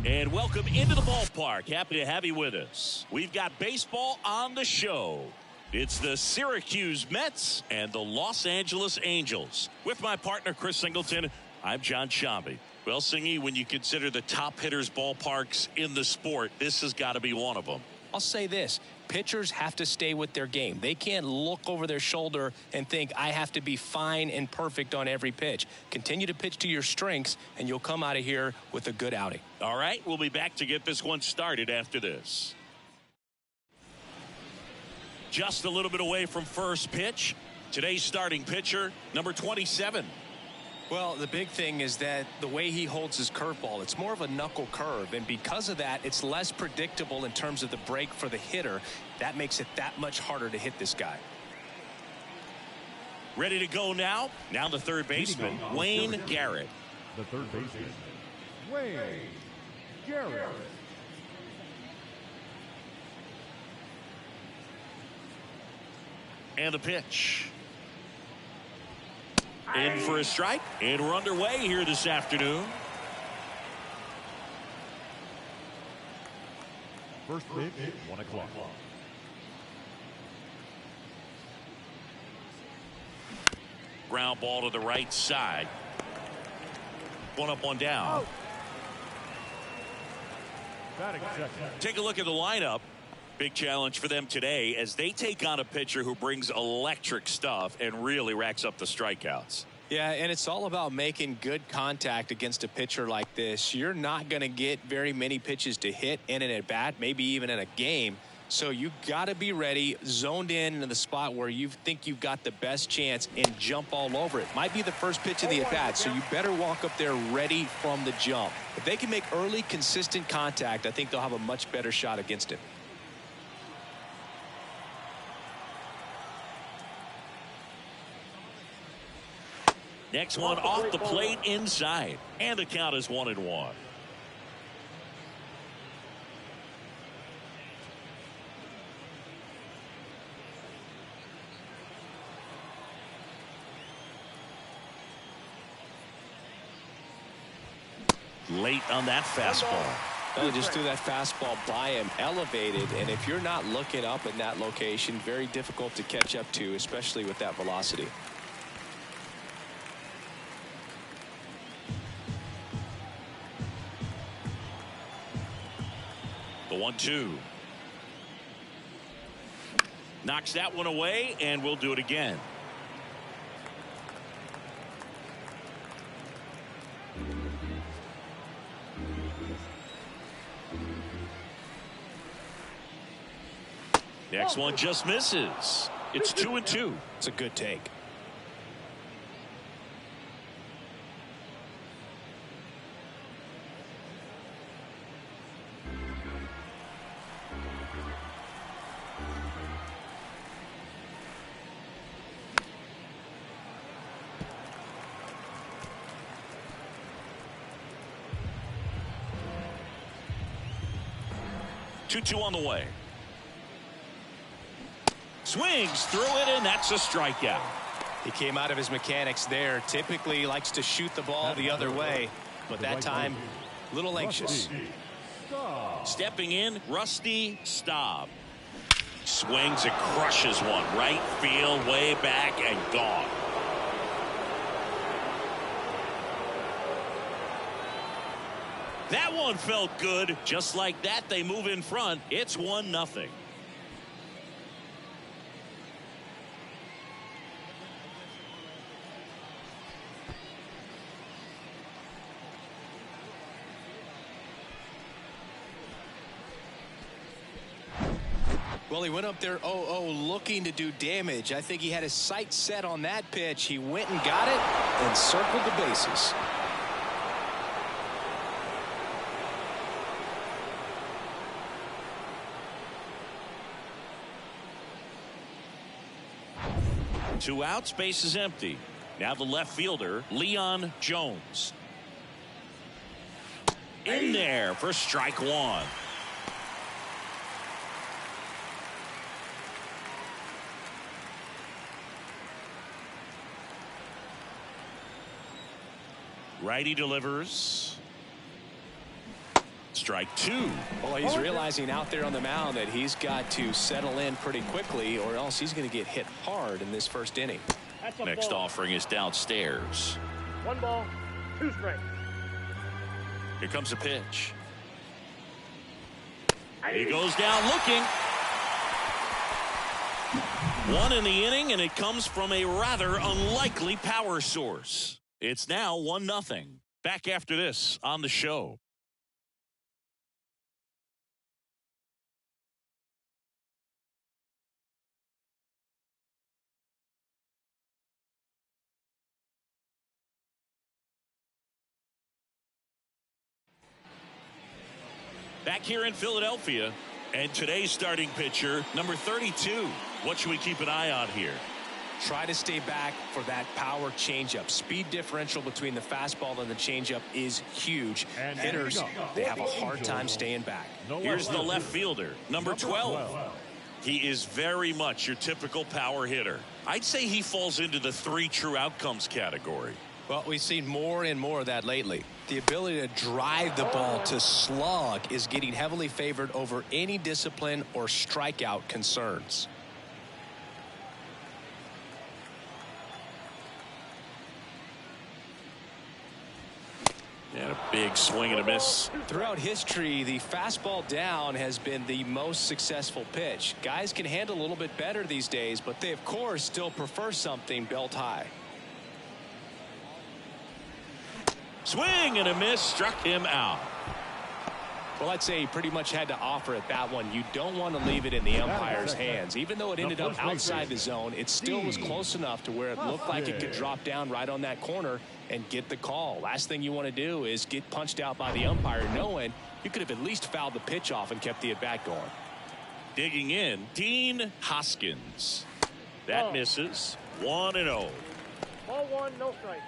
And welcome into the ballpark. Happy to have you with us. We've got baseball on the show. It's the Syracuse Mets and the Los Angeles Angels. With my partner, Chris Singleton, I'm John Shambi. Well, Singy, when you consider the top hitters ballparks in the sport, this has got to be one of them. I'll say this. Pitchers have to stay with their game. They can't look over their shoulder and think, I have to be fine and perfect on every pitch. Continue to pitch to your strengths, and you'll come out of here with a good outing. All right, we'll be back to get this one started after this. Just a little bit away from first pitch. Today's starting pitcher, number 27. Well, the big thing is that the way he holds his curveball, it's more of a knuckle curve, and because of that, it's less predictable in terms of the break for the hitter. That makes it that much harder to hit this guy. Ready to go now. Now the third baseman, Wayne Garrett. The third baseman, Wayne Garrett. And the pitch. In for a strike, and we're underway here this afternoon. First pitch, 1 o'clock. Ground ball to the right side. One up, one down. Take a look at the lineup. Big challenge for them today as they take on a pitcher who brings electric stuff and really racks up the strikeouts. Yeah, and it's all about making good contact against a pitcher like this. You're not going to get very many pitches to hit in an at-bat, maybe even in a game. So you got to be ready, zoned in the spot where you think you've got the best chance and jump all over it. Might be the first pitch of the at-bat, so you better walk up there ready from the jump. If they can make early, consistent contact, I think they'll have a much better shot against it. Next one off the plate inside. And the count is 1-1. Late on that fastball. Well, just threw that fastball by him, elevated, and if you're not looking up in that location, very difficult to catch up to, especially with that velocity. The 1-2. Knocks that one away, and we'll do it again. Next one just misses. It's 2-2. It's a good take. Two on the way. Swings through it, and that's a strikeout. He came out of his mechanics there. Typically he likes to shoot the ball the other way, but that time a little anxious. Stepping in, Rusty Staub. Swings and crushes one. Right field, way back, and gone. That one felt good. Just like that, they move in front. It's 1-0. Well, he went up there 0-0 looking to do damage. I think he had his sights set on that pitch. He went and got it and circled the bases. Two outs, base is empty. Now the left fielder, Leon Jones. In there for strike one. Righty delivers. Strike two. Well, he's realizing out there on the mound that he's got to settle in pretty quickly or else he's going to get hit hard in this first inning. Next offering is downstairs. 1 ball, 2 strikes. Here comes a pitch. He goes down looking. 1 in the inning, and it comes from a rather unlikely power source. It's now 1-0. Back after this on the show. Back here in Philadelphia, and today's starting pitcher, number 32. What should we keep an eye on here? Try to stay back for that power changeup. Speed differential between the fastball and the changeup is huge. And hitters, they have a hard time staying back. Here's the left fielder, number 12. He is very much your typical power hitter. I'd say he falls into the 3 true outcomes category. Well, we've seen more and more of that lately. The ability to drive the ball to slug is getting heavily favored over any discipline or strikeout concerns. And a big swing and a miss. Throughout history, the fastball down has been the most successful pitch. Guys can handle a little bit better these days, but they, of course, still prefer something belt high. Swing and a miss, struck him out. Well, I'd say he pretty much had to offer at that one. You don't want to leave it in the umpire's hands. Even though it ended up outside the zone, it still was close enough to where it looked like it could drop down right on that corner and get the call. Last thing you want to do is get punched out by the umpire knowing you could have at least fouled the pitch off and kept the at-bat going. Digging in, Dean Hoskins. That misses. 1-0. Ball 1, no strike.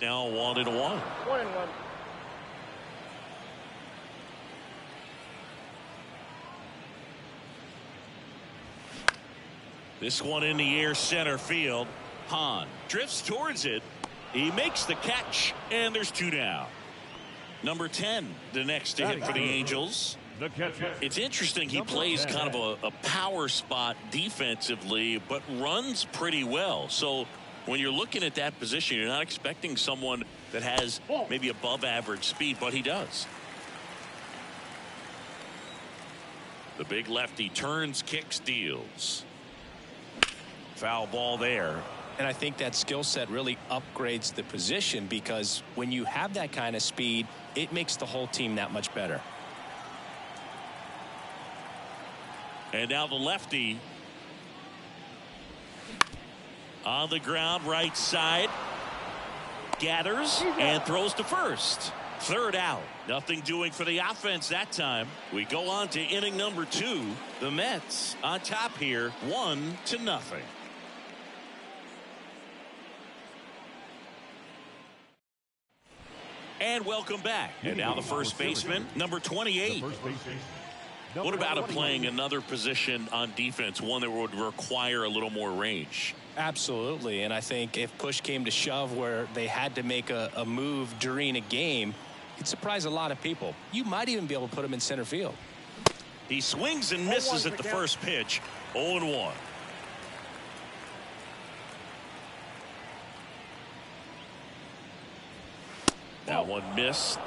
Now 1-1. 1-1. This one in the air, center field. Hahn drifts towards it. He makes the catch, and there's 2 down. Number 10, the next to hit for the Angels. It's interesting. He plays kind of a power spot defensively, but runs pretty well. So when you're looking at that position, you're not expecting someone that has maybe above average speed, but he does. The big lefty turns, kicks, deals. Foul ball there. And I think that skill set really upgrades the position because when you have that kind of speed, it makes the whole team that much better. And now the lefty on the ground, right side, gathers and throws to first. 3rd out. Nothing doing for the offense that time. We go on to inning number 2. The Mets on top here, 1-0. And welcome back. And now the first baseman, number 28. What about playing another position on defense, one that would require a little more range? Absolutely, and I think if push came to shove where they had to make a move during a game, it'd surprise a lot of people. You might even be able to put him in center field. He swings and misses at the first pitch. 0-1. That one missed.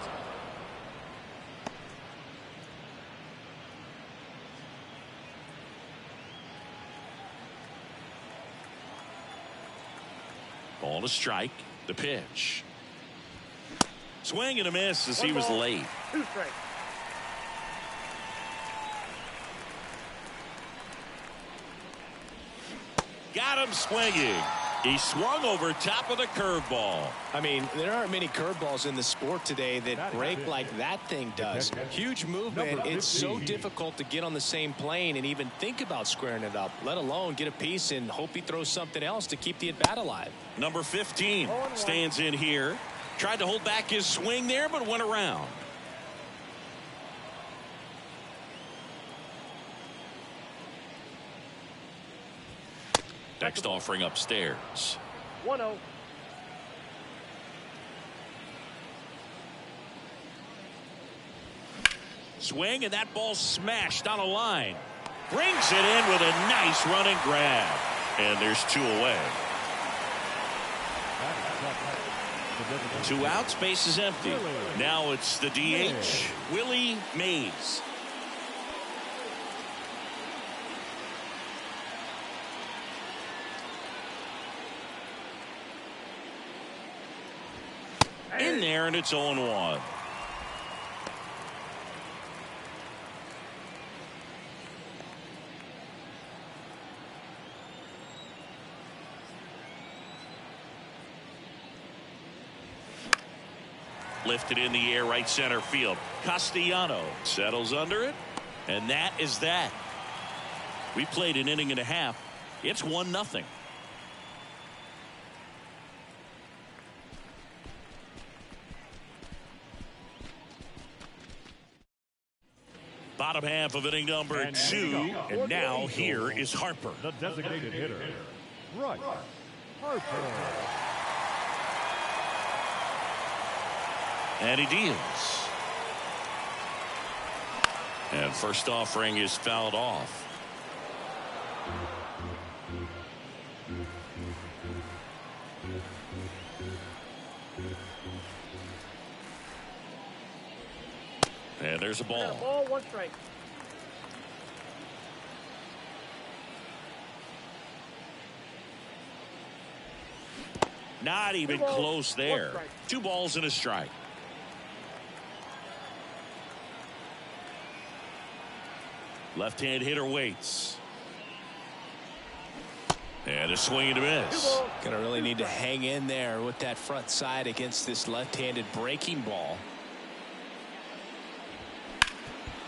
Ball to strike. The pitch. Swing and a miss as he was late. 2 strikes. Got him swinging. He swung over top of the curveball. I mean, there aren't many curveballs in the sport today that break like that thing does. Huge movement. It's so difficult to get on the same plane and even think about squaring it up, let alone get a piece and hope he throws something else to keep the at-bat alive. Number 15 stands in here. Tried to hold back his swing there, but went around. Next offering upstairs. 1-0. Swing, and that ball smashed on a line. Brings it in with a nice running grab. And there's 2 away. 2 outs, base is empty. Now it's the DH, Willie Mays. In there, and it's 0-1. Lifted in the air, right center field. Castellano settles under it, and that is that. We played an inning and a half. It's 1-0. Bottom half of inning number 2, and now here is Harper. The designated hitter, Bryce Harper. And he deals. And first offering is fouled off. And there's a ball. Ball, 1 strike. Not even close there. 2 balls and a strike. Left-hand hitter waits. And a swing and a miss. Gonna really need to hang in there with that front side against this left-handed breaking ball.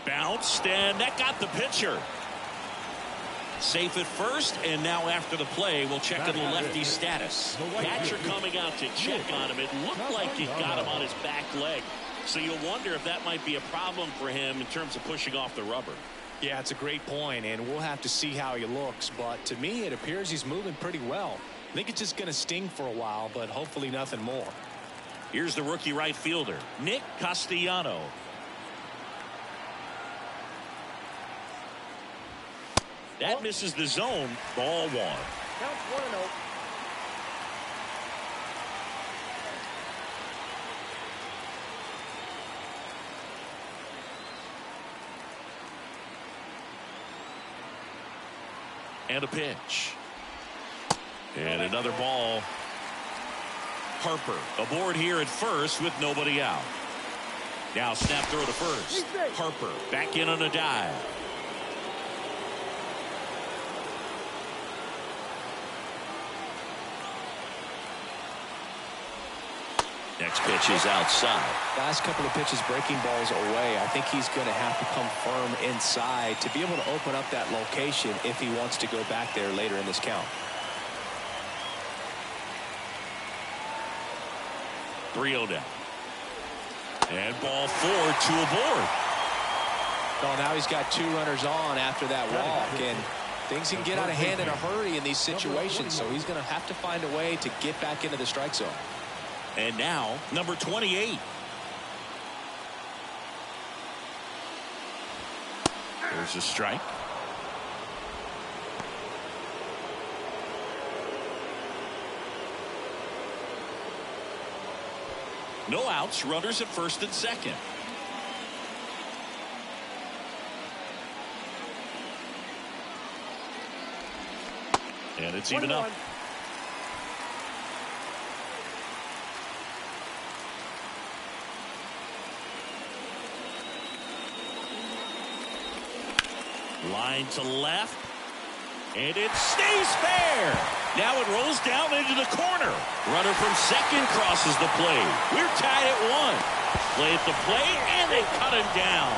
Bounced, and that got the pitcher. Safe at first, and now after the play, we'll check on the lefty status. Catcher coming out to check on him. It looked like it got him on his back leg. So you'll wonder if that might be a problem for him in terms of pushing off the rubber. Yeah, it's a great point, and we'll have to see how he looks. But to me, it appears he's moving pretty well. I think it's just going to sting for a while, but hopefully nothing more. Here's the rookie right fielder, Nick Castellano. That misses the zone. Ball 1. Count 1-0. And a pitch. And another ball. Harper aboard here at first with nobody out. Now snap throw to first. Harper back in on a dive. Next pitch is outside. Last couple of pitches breaking balls away. I think he's going to have to come firm inside to be able to open up that location if he wants to go back there later in this count. 3-0 down. And ball 4, 2 aboard. Oh, now he's got 2 runners on after that walk, and things can get out of hand in a hurry in these situations, so he's going to have to find a way to get back into the strike zone. And now, number 28. There's a strike. No outs, runners at first and second. And it's even up. Line to left, and it stays fair. Now it rolls down into the corner. Runner from second crosses the plate. We're tied at 1. Play at the plate, and they cut him down.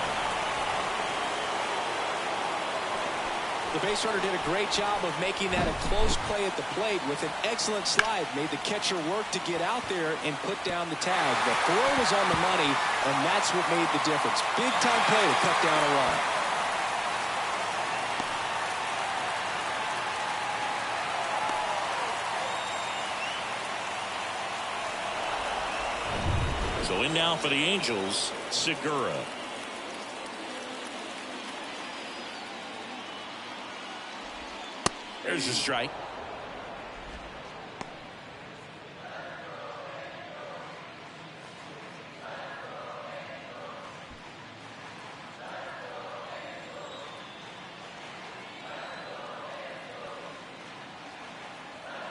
The base runner did a great job of making that a close play at the plate with an excellent slide. Made the catcher work to get out there and put down the tag. The throw was on the money, and that's what made the difference. Big time play to cut down a run. So in now for the Angels, Segura. There's a strike.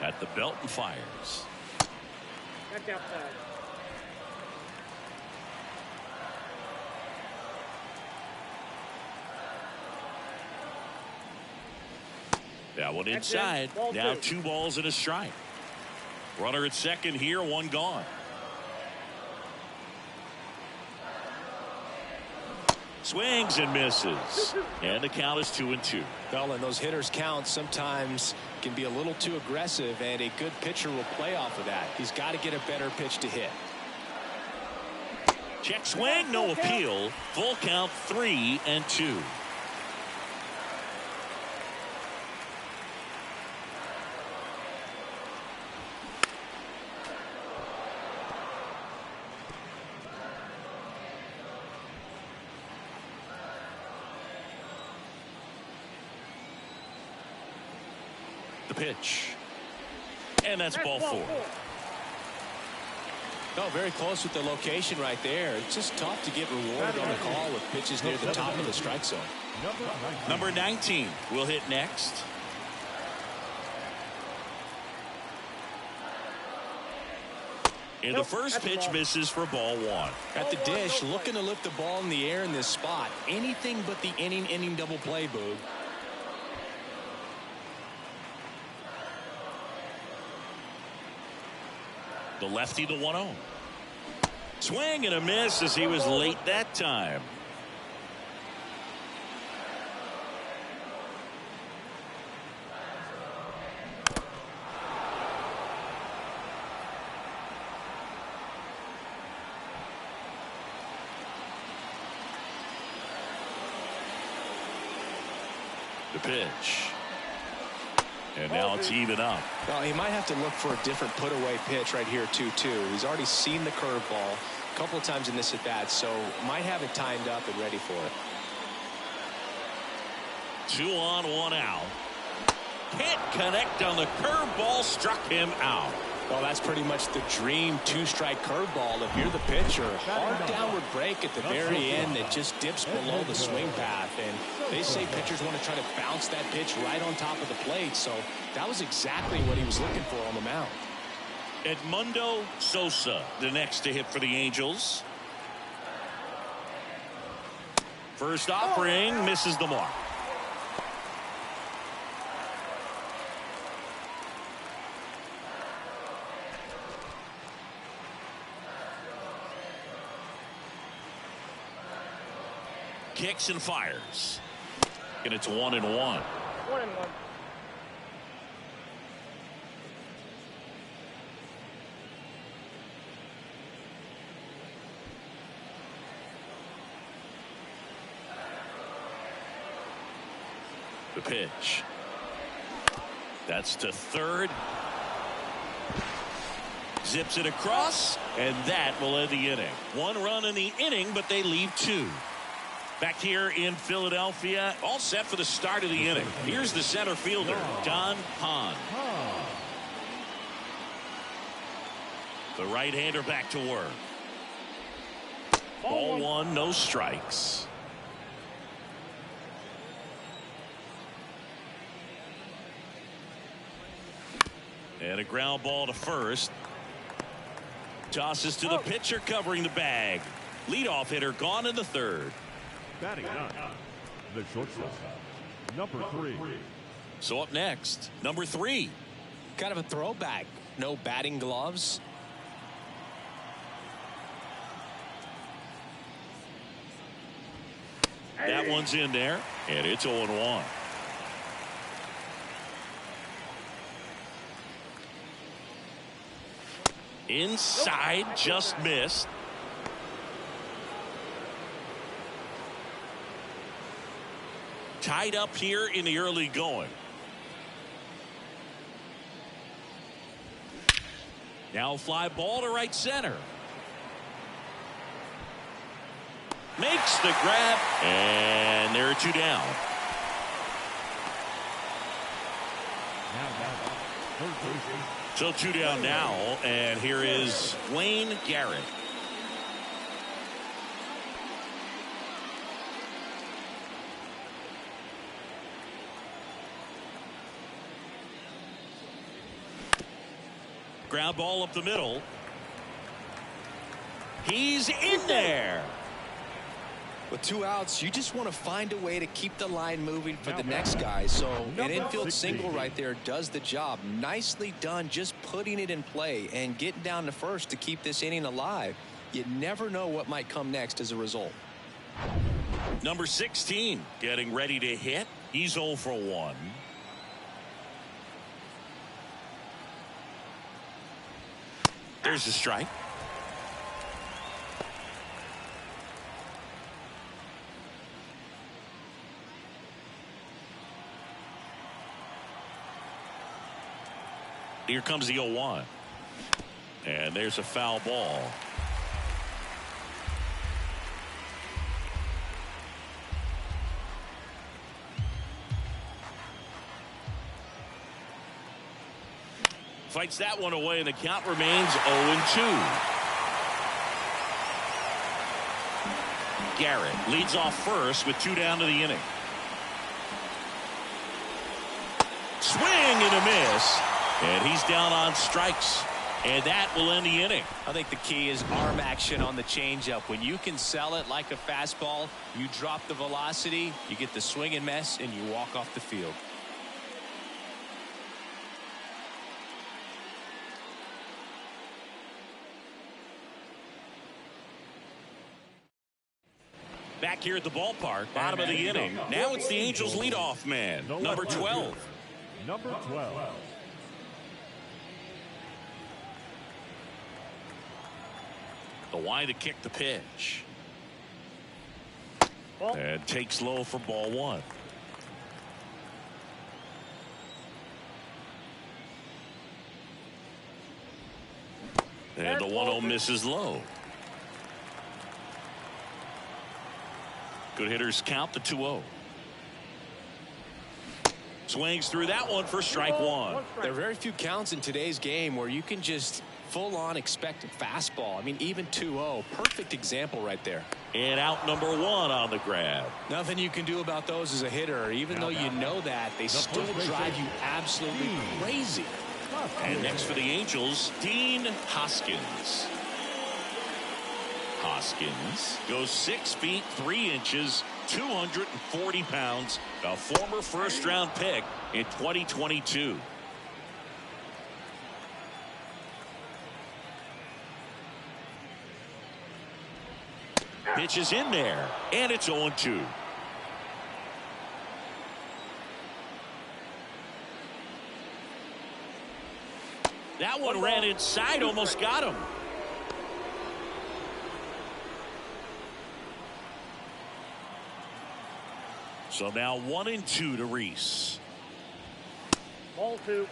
At the belt and fires. Back outside. That one inside. Now 2 balls and a strike. Runner at second here, 1 gone. Swings and misses. And the count is 2-2. Well, and those hitters' counts sometimes can be a little too aggressive, and a good pitcher will play off of that. He's got to get a better pitch to hit. Check swing, no appeal. Full count, 3-2. The pitch. And that's ball 4. No, very close with the location right there. It's just tough to get rewarded on the call with pitches near the top of the strike zone. Number 19 will hit next. And the first pitch misses for ball 1. At the dish, looking to lift the ball in the air in this spot. Anything but the inning double play, Boog. The lefty, the 1-0. Swing and a miss as he was late that time. The pitch. And now it's even up. Well, he might have to look for a different put-away pitch right here, 2-2. He's already seen the curveball a couple of times in this at-bat, so might have it timed up and ready for it. 2 on, 1 out. Can't connect on the curveball, struck him out. Well, that's pretty much the dream 2-strike curveball if you're the pitcher. Hard downward break at the very end that just dips below the swing path. And they say pitchers want to try to bounce that pitch right on top of the plate. So that was exactly what he was looking for on the mound. Edmundo Sosa, the next to hit for the Angels. First offering, misses the mark. Kicks and fires. And it's 1-1. 1-1. The pitch. That's to third. Zips it across, and that will end the inning. 1 run in the inning, but they leave 2. Back here in Philadelphia, all set for the start of the inning. Here's the center fielder, Don Hahn. The right-hander back to work. Ball 1, no strikes. And a ground ball to first. Tosses to the pitcher covering the bag. Leadoff hitter gone in the third. Batting 9, the shortstop, number 3. So up next, number 3. Kind of a throwback. No batting gloves. That one's in there, and it's 0-1. Inside, just missed. Tied up here in the early going. Now fly ball to right center. Makes the grab, and there are two down. So two down now, and here is Wayne Garrett. Ground ball up the middle. He's in there. With two outs, you just want to find a way to keep the line moving for the next guy. So an infield single right there does the job. Nicely done, just putting it in play and getting down to first to keep this inning alive. You never know what might come next as a result. Number 16 getting ready to hit. He's 0 for 1. There's the strike. Here comes the 0-1. And there's a foul ball. Fights that one away, and the count remains 0-2. Garrett leads off first with two down to the inning. Swing and a miss. And he's down on strikes. And that will end the inning. I think the key is arm action on the changeup. When you can sell it like a fastball, you drop the velocity, you get the swing and miss, and you walk off the field. Back here at the ballpark, bottom of the inning. Now it's the Angels leadoff man, number 12. Number 12. The wide to kick the pitch. And takes low for ball one. And the 1-0 misses low. Good hitters count the 2-0. Swings through that one for strike one. There are very few counts in today's game where you can just full-on expect a fastball. I mean, even 2-0. Perfect example right there. And out number 1 on the grab. Nothing you can do about those as a hitter. Even though you know that, they still drive you absolutely crazy. And next for the Angels, Dean Hoskins. Hoskins goes 6 feet 3 inches, 240 pounds, a former first-round pick in 2022. Pitch is in there, and it's 0-2. That one ran inside, almost got him. So now 1-2 to Reese. Ball 2.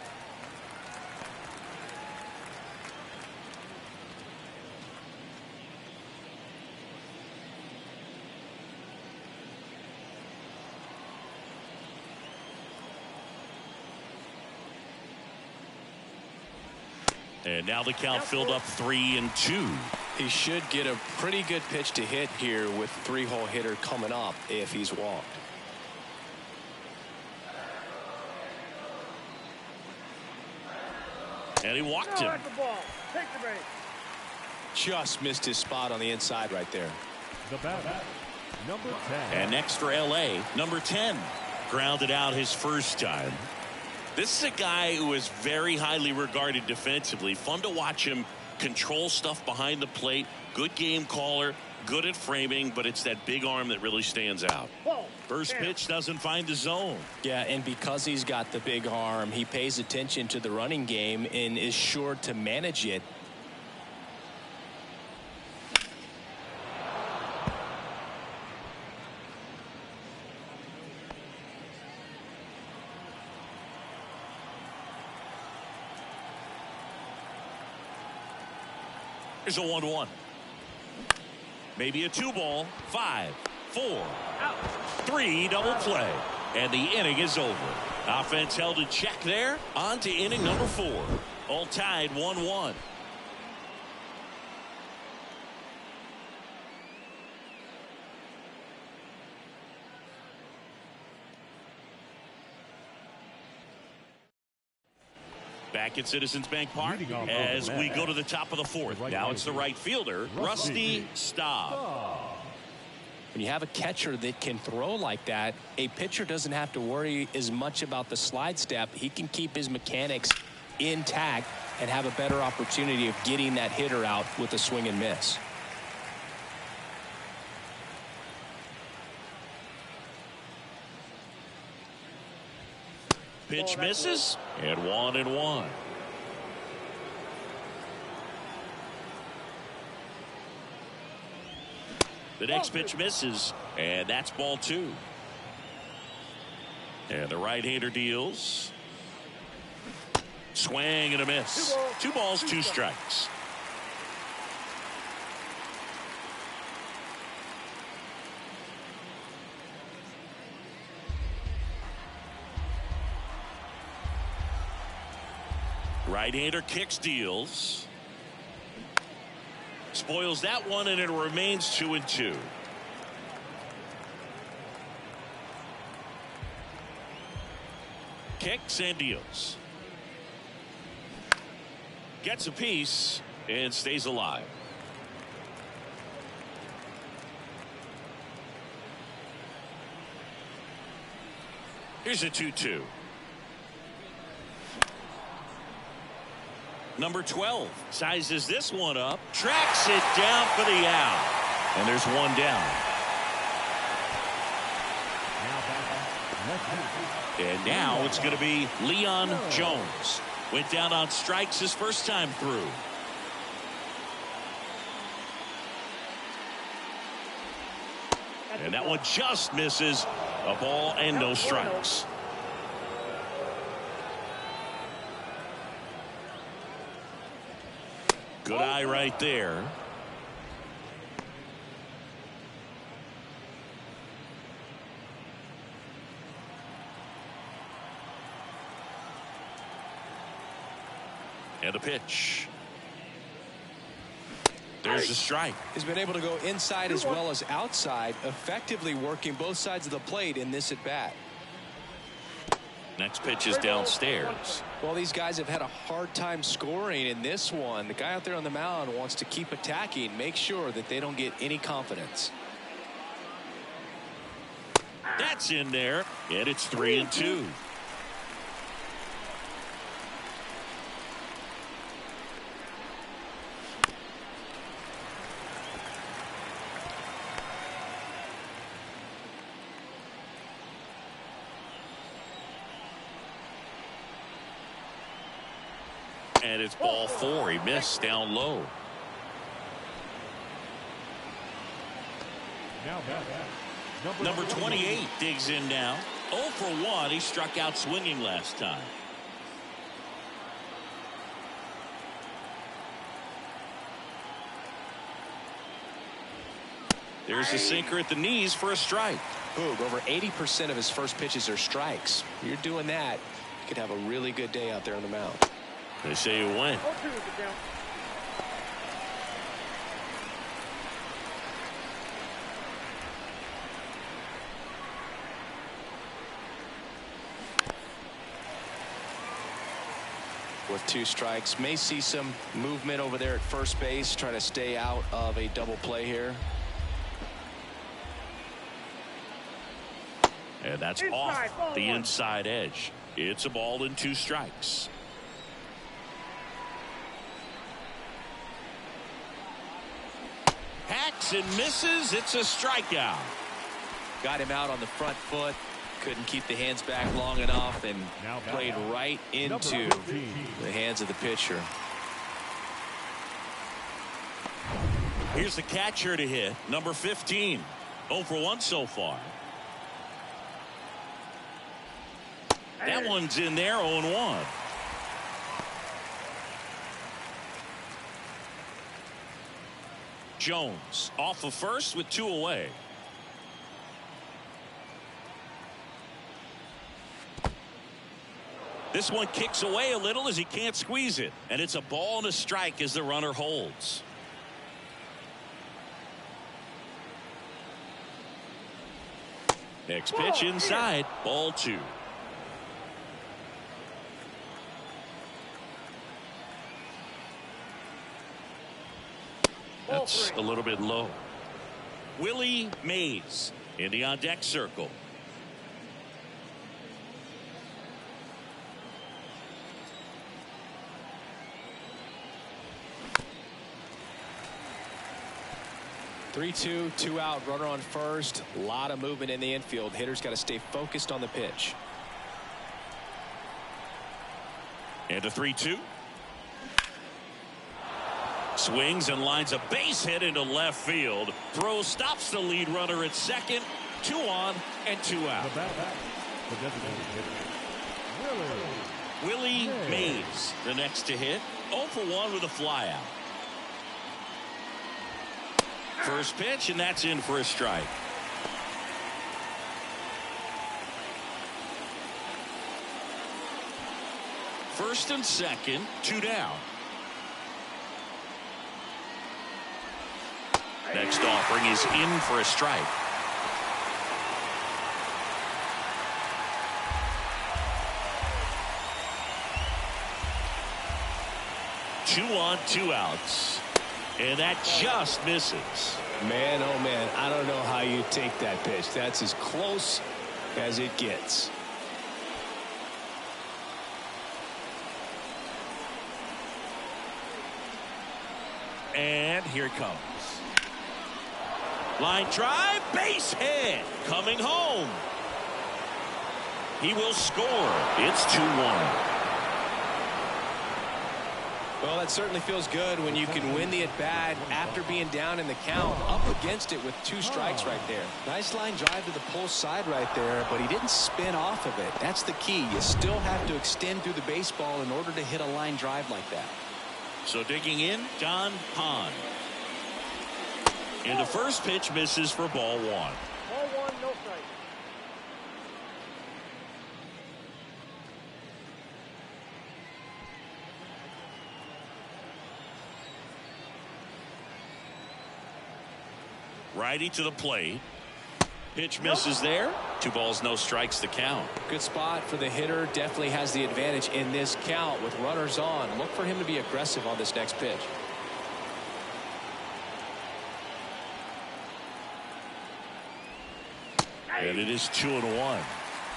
And now the count filled up 3-2. He should get a pretty good pitch to hit here with 3-hole hitter coming up if he's walked. And he walked him. That's the ball. Take the base. Just missed his spot on the inside right there. The batter, number 10. And next for LA, number 10. Grounded out his first time. This is a guy who is very highly regarded defensively. Fun to watch him control stuff behind the plate. Good game caller. Good at framing, but it's that big arm that really stands out. First pitch doesn't find the zone. Yeah, and because he's got the big arm, he pays attention to the running game and is sure to manage it. Here's a 1-1. Maybe a 2-ball. 5, 4, 3, double play. And the inning is over. Offense held in check there. On to inning number 4. All tied 1-1. Back at Citizens Bank Park as we go to the top of the 4th. Now it's the right fielder, Rusty Staub. When you have a catcher that can throw like that, a pitcher doesn't have to worry as much about the slide step. He can keep his mechanics intact and have a better opportunity of getting that hitter out with a swing and miss. Pitch misses, and 1-1. The next pitch misses, and that's ball 2. And the right-hander deals. Swing and a miss. 2 balls, 2 strikes. Right-hander kicks, deals. Spoils that one, and it remains 2-2. Kicks and deals. Gets a piece and stays alive. Here's a 2-2. Number 12 sizes this one up, tracks it down for the out, and there's one down. And now it's going to be Leon Jones. Went down on strikes his first time through. And that one just misses. A ball and no strikes. Good eye right there. And a pitch. There's a strike. He's been able to go inside as well as outside, effectively working both sides of the plate in this at bat. Next pitch is downstairs. Well, these guys have had a hard time scoring in this one. The guy out there on the mound wants to keep attacking, make sure that they don't get any confidence. That's in there, and it's 3-2. And it's ball 4. He missed down low. Number 28 digs in now. 0 for 1. He struck out swinging last time. There's a sinker at the knees for a strike. Boog, over 80% of his first pitches are strikes. You're doing that, you could have a really good day out there on the mound. They say you win. With 2 strikes, may see some movement over there at first base, trying to stay out of a double play here. And that's off the inside edge. It's a ball and 2 strikes. Hacks and misses. It's a strikeout. Got him out on the front foot. Couldn't keep the hands back long enough and played right into the hands of the pitcher. Here's the catcher to hit. Number 15. 0 for 1 so far. That one's in there. 0-1. Jones off of first with 2 away. This one kicks away a little as he can't squeeze it, and it's a ball and a strike as the runner holds. Next pitch inside, ball 2. That's a little bit low. Willie Mays in the on deck circle. Three-two, 2 out, runner on first. A lot of movement in the infield. Hitter's got to stay focused on the pitch. And a 3-2. Swings and lines a base hit into left field. Throw stops the lead runner at second. 2 on and 2 out. The designated hitter, Willie Mays, the next to hit. 0 for 1 with a flyout. First pitch, and that's in for a strike. First and second, 2 down. Next offering is in for a strike. Two on, 2 outs. And that just misses. Man, oh man, I don't know how you take that pitch. That's as close as it gets. And here it comes. Line drive, base hit, coming home. He will score. It's 2-1. Well, that certainly feels good when you can win the at-bat after being down in the count, up against it with 2 strikes right there. Nice line drive to the pull side right there, but he didn't spin off of it. That's the key. You still have to extend through the baseball in order to hit a line drive like that. So digging in, John Hahn. And the first pitch misses for ball 1. Ball 1, no strike. Righty to the plate. Pitch misses there. 2 balls, no strikes to count. Good spot for the hitter. Definitely has the advantage in this count with runners on. Look for him to be aggressive on this next pitch. And it is 2-1.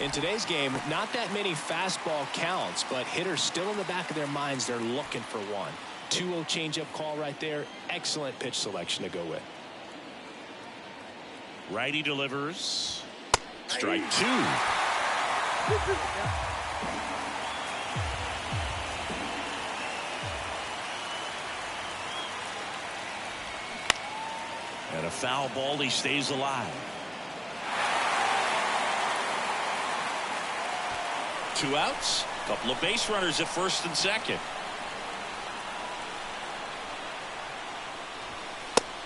In today's game, not that many fastball counts, but hitters still in the back of their minds. They're looking for one. 2-0 changeup call right there. Excellent pitch selection to go with. Righty delivers. Strike 2. And a foul ball. He stays alive. 2 outs. Couple of base runners at first and second.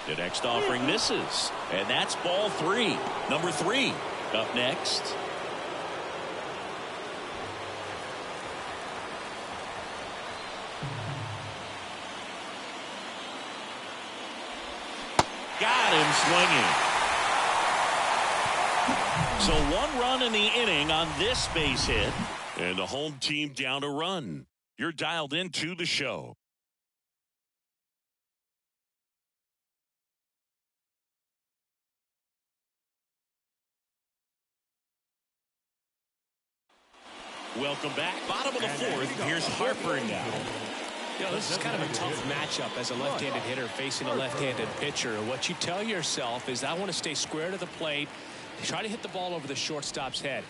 The next offering misses, and that's ball 3. Number 3 up next. Got him swinging. So 1 run in the inning on this base hit, and the home team down a run. You're dialed into the show. Welcome back. Bottom of the 4th. Here's Harper now. You know, this is kind of a tough matchup as a left-handed hitter facing a left-handed pitcher. What you tell yourself is I want to stay square to the plate, try to hit the ball over the shortstop's head.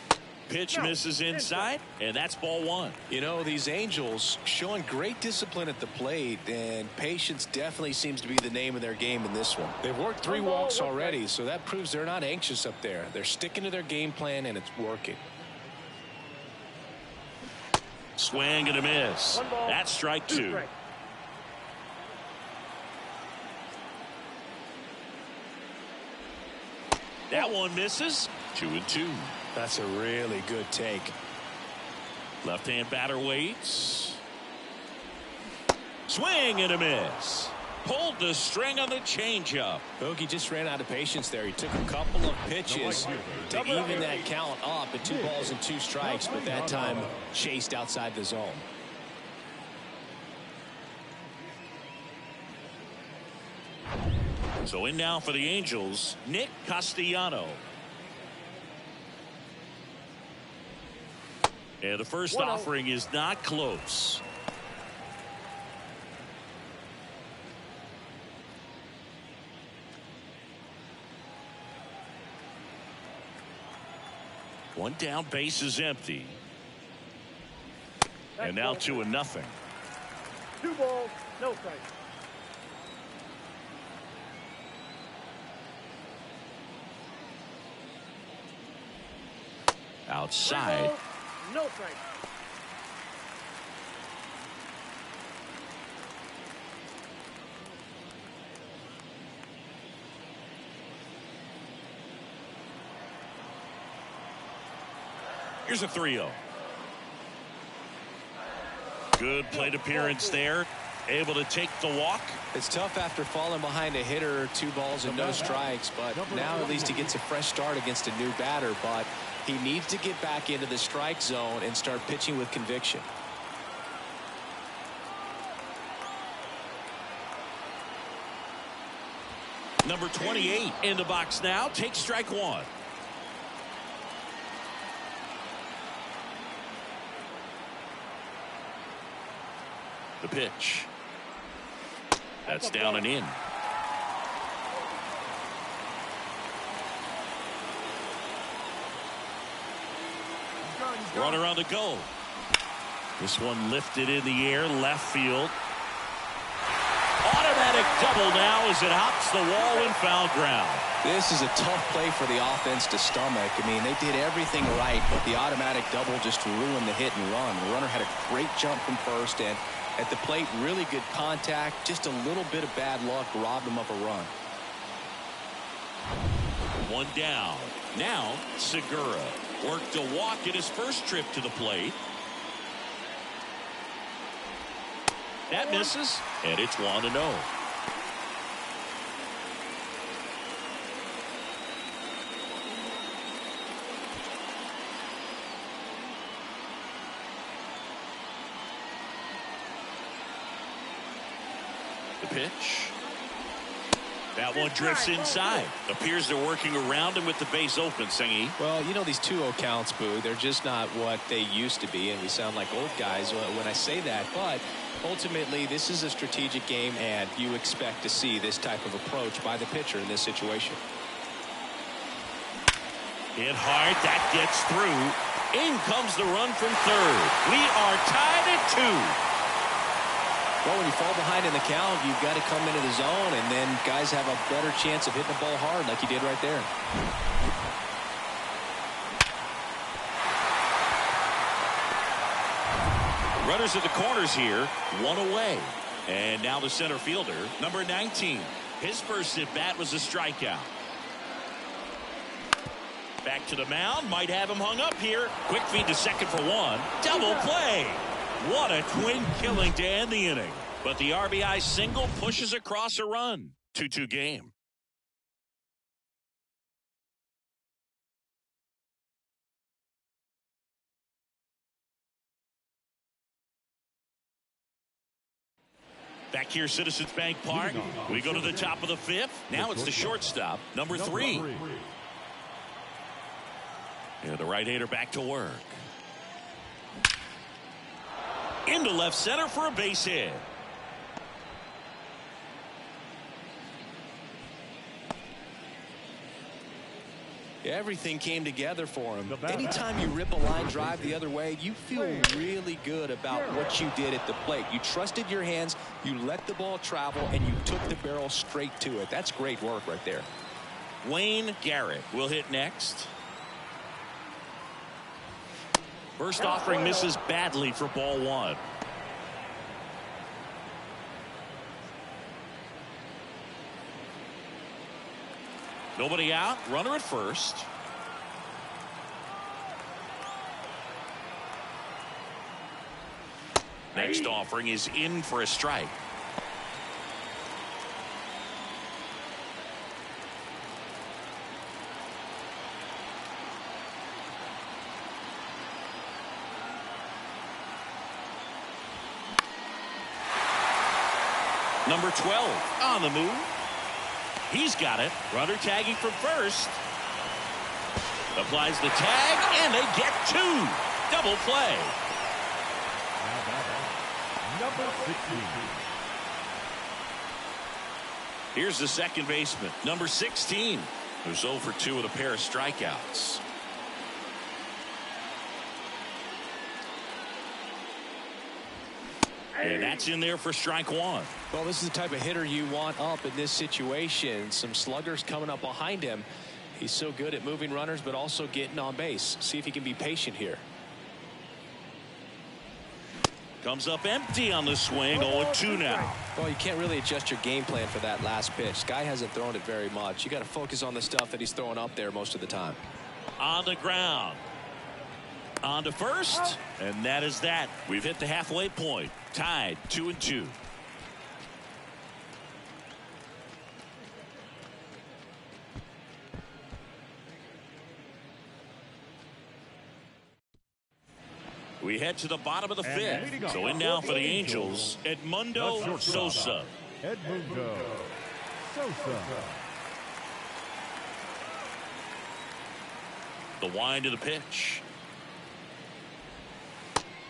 Pitch misses inside, and that's ball 1. You know, these Angels showing great discipline at the plate, and patience definitely seems to be the name of their game in this one. They've worked 3 walks already, so that proves they're not anxious up there. They're sticking to their game plan, and it's working. Swing and a miss. That's strike 2. That one misses. 2-2. That's a really good take. Left-hand batter waits. Swing and a miss. Pulled the string on the changeup. Bogey just ran out of patience there. He took a couple of pitches to even that count up at 2 balls and 2 strikes, but that time chased outside the zone. So in now for the Angels, Nick Castellano. And the first offering is not close. One down, base is empty. And now 2-0. 2 balls, no strikes. Outside. 3 balls, no strikes. Here's a 3-0. Good plate appearance there. Able to take the walk. It's tough after falling behind a hitter, 2 balls and no strikes, but now at least he gets a fresh start against a new batter, but he needs to get back into the strike zone and start pitching with conviction. Number 28 in the box now. Takes strike 1. The pitch. That's down and in. Runner on the go. This one lifted in the air, left field. Automatic double now as it hops the wall and foul ground. This is a tough play for the offense to stomach. I mean, they did everything right, but the automatic double just ruined the hit and run. The runner had a great jump from first, and at the plate, really good contact. Just a little bit of bad luck robbed him of a run. One down. Now Segura worked a walk at his first trip to the plate. That misses, and it's 1-0. The pitch. That one drifts inside. Appears they're working around him with the base open, Singy. Well, you know, these 2-0 counts, Boo, they're just not what they used to be, and we sound like old guys when I say that. But ultimately, this is a strategic game, and you expect to see this type of approach by the pitcher in this situation. Hit hard. That gets through. In comes the run from third. We are tied at 2. Well, when you fall behind in the count, you've got to come into the zone, and then guys have a better chance of hitting the ball hard like you did right there. Runners at the corners here, 1 away. And now the center fielder, number 19. His first at bat was a strikeout. Back to the mound, might have him hung up here. Quick feed to second for 1. Double play. What a twin killing to end the inning. But the RBI single pushes across a run. 2-2 game. Back here, Citizens Bank Park. We go to the top of the 5th. Now it's the shortstop, number 3. And the right-hander back to work. Into left center for a base hit. Everything came together for him. Anytime you rip a line drive the other way, you feel really good about what you did at the plate. You trusted your hands, you let the ball travel, and you took the barrel straight to it. That's great work right there. Wayne Garrett will hit next. First offering misses badly for ball 1. Nobody out. Runner at first. Next offering is in for a strike. Number 12 on the move. He's got it. Runner tagging from first. Applies the tag, and they get two. Double play. Number 16. Here's the second baseman, number 16, who's 0 for 2 with a pair of strikeouts. And that's in there for strike one. Well, this is the type of hitter you want up in this situation. Some sluggers coming up behind him. He's so good at moving runners, but also getting on base. See if he can be patient here. Comes up empty on the swing. 0-2 now. Well, you can't really adjust your game plan for that last pitch. Guy hasn't thrown it very much. You got to focus on the stuff that he's throwing up there most of the time. On the ground. On to first. And that is that. We've hit the halfway point. Tied 2-2. We head to the bottom of the fifth. So in now for the Angels, Edmundo Sosa. Edmundo Sosa. The wind of the pitch.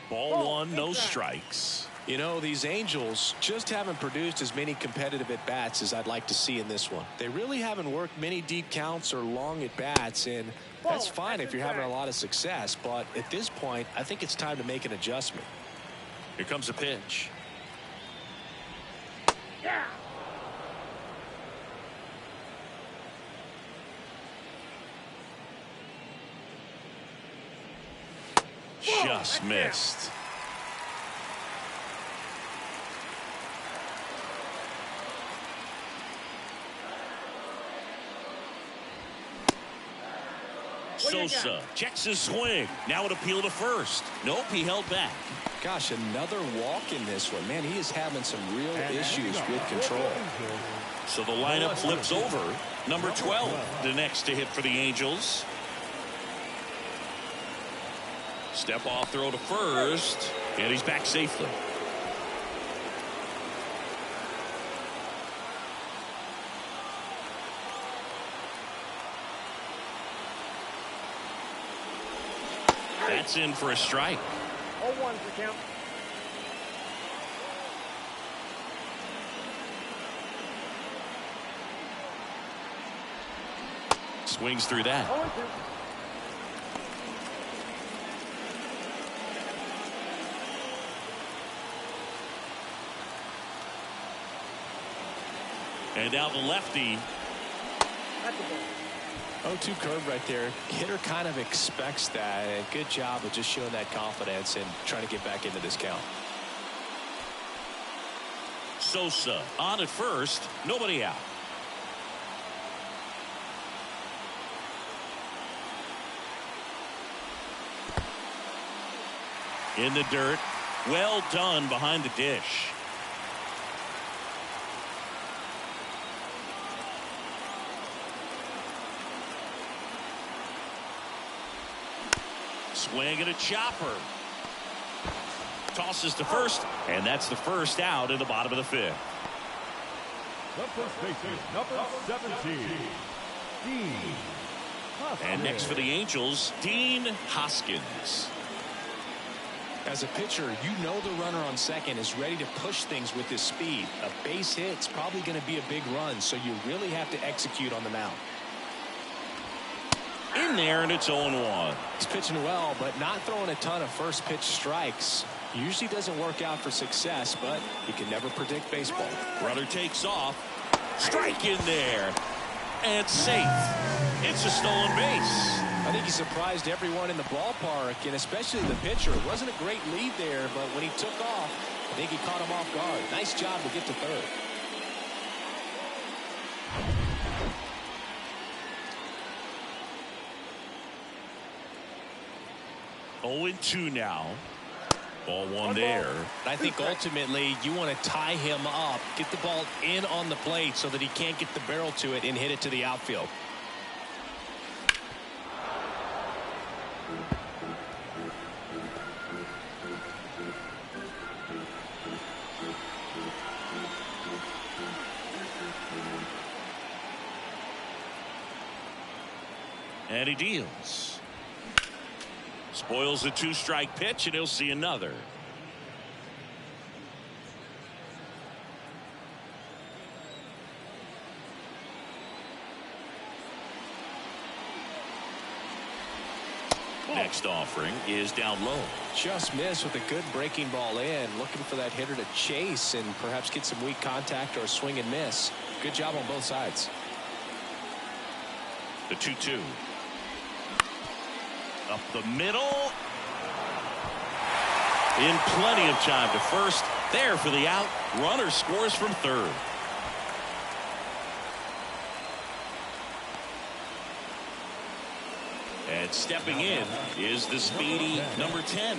Ball one, no strikes. You know, these Angels just haven't produced as many competitive at-bats as I'd like to see in this one. They really haven't worked many deep counts or long at-bats, and that's fine if you're having a lot of success. But at this point, I think it's time to make an adjustment. Here comes a pitch. Yeah. Just missed. Sosa checks his swing. Now an appeal to first. Nope, he held back. Gosh, another walk in this one. Man, he is having some real issues with control. So the lineup flips over. Number 12, the next to hit for the Angels. Step off throw to first, and he's back safely. That's in for a strike. 0-1 for count. Swings through that. 0-2. And now the lefty. That's a ball. 0-2 curve right there. Hitter kind of expects that. And good job of just showing that confidence and trying to get back into this count. Sosa on at first. Nobody out. In the dirt. Well done behind the dish. Swing and a chopper. Tosses to first, and that's the first out in the bottom of the fifth. The first baseman, number 17, Dean Hoskins. And next for the Angels, Dean Hoskins. As a pitcher, you know the runner on second is ready to push things with his speed. A base hit's probably going to be a big run, so you really have to execute on the mound. In there, and it's 0-1. He's pitching well, but not throwing a ton of first pitch strikes. Usually doesn't work out for success, but you can never predict baseball. Runner takes off. Strike in there. And safe. It's a stolen base. I think he surprised everyone in the ballpark, and especially the pitcher. It wasn't a great lead there, but when he took off, I think he caught him off guard. Nice job to get to third. 0-2 now. Ball one there. I think ultimately you want to tie him up, get the ball in on the plate so that he can't get the barrel to it and hit it to the outfield. And he deals. Spoils the 2-strike pitch, and he'll see another. Next offering is down low. Just missed with a good breaking ball in. Looking for that hitter to chase and perhaps get some weak contact or a swing and miss. Good job on both sides. The 2-2. Up the middle. In plenty of time to first. There for the out. Runner scores from third. And stepping in is the speedy number 10,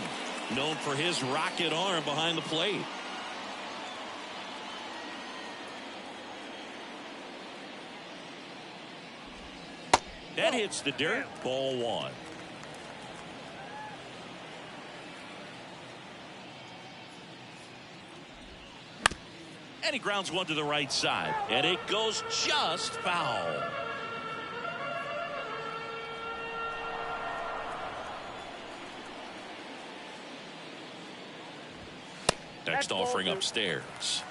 known for his rocket arm behind the plate. That hits the dirt. Ball one. And he grounds one to the right side. And it goes just foul. Next offering upstairs.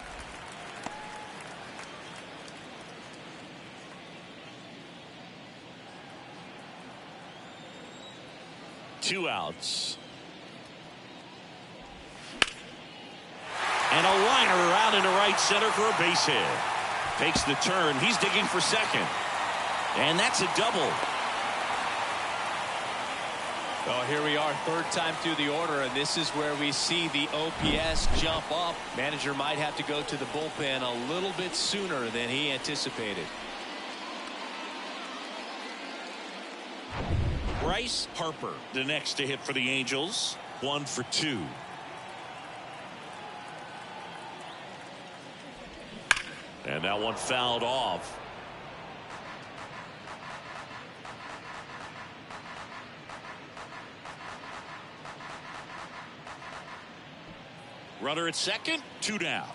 Two outs. And a liner around into right center for a base hit. Takes the turn. He's digging for second. And that's a double. Well, here we are, third time through the order, and this is where we see the OPS jump up. Manager might have to go to the bullpen a little bit sooner than he anticipated. Bryce Harper, the next to hit for the Angels. 1 for 2. And that one fouled off. Runner at second, 2 down.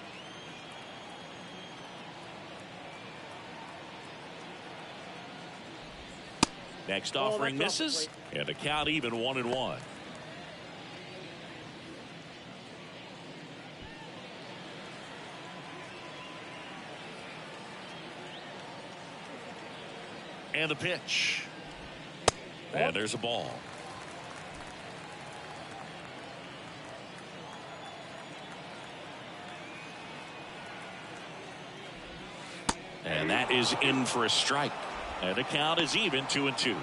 Next offering misses, and the count even 1-1. And the pitch. And there's a ball. And that is in for a strike. And the count is even 2-2.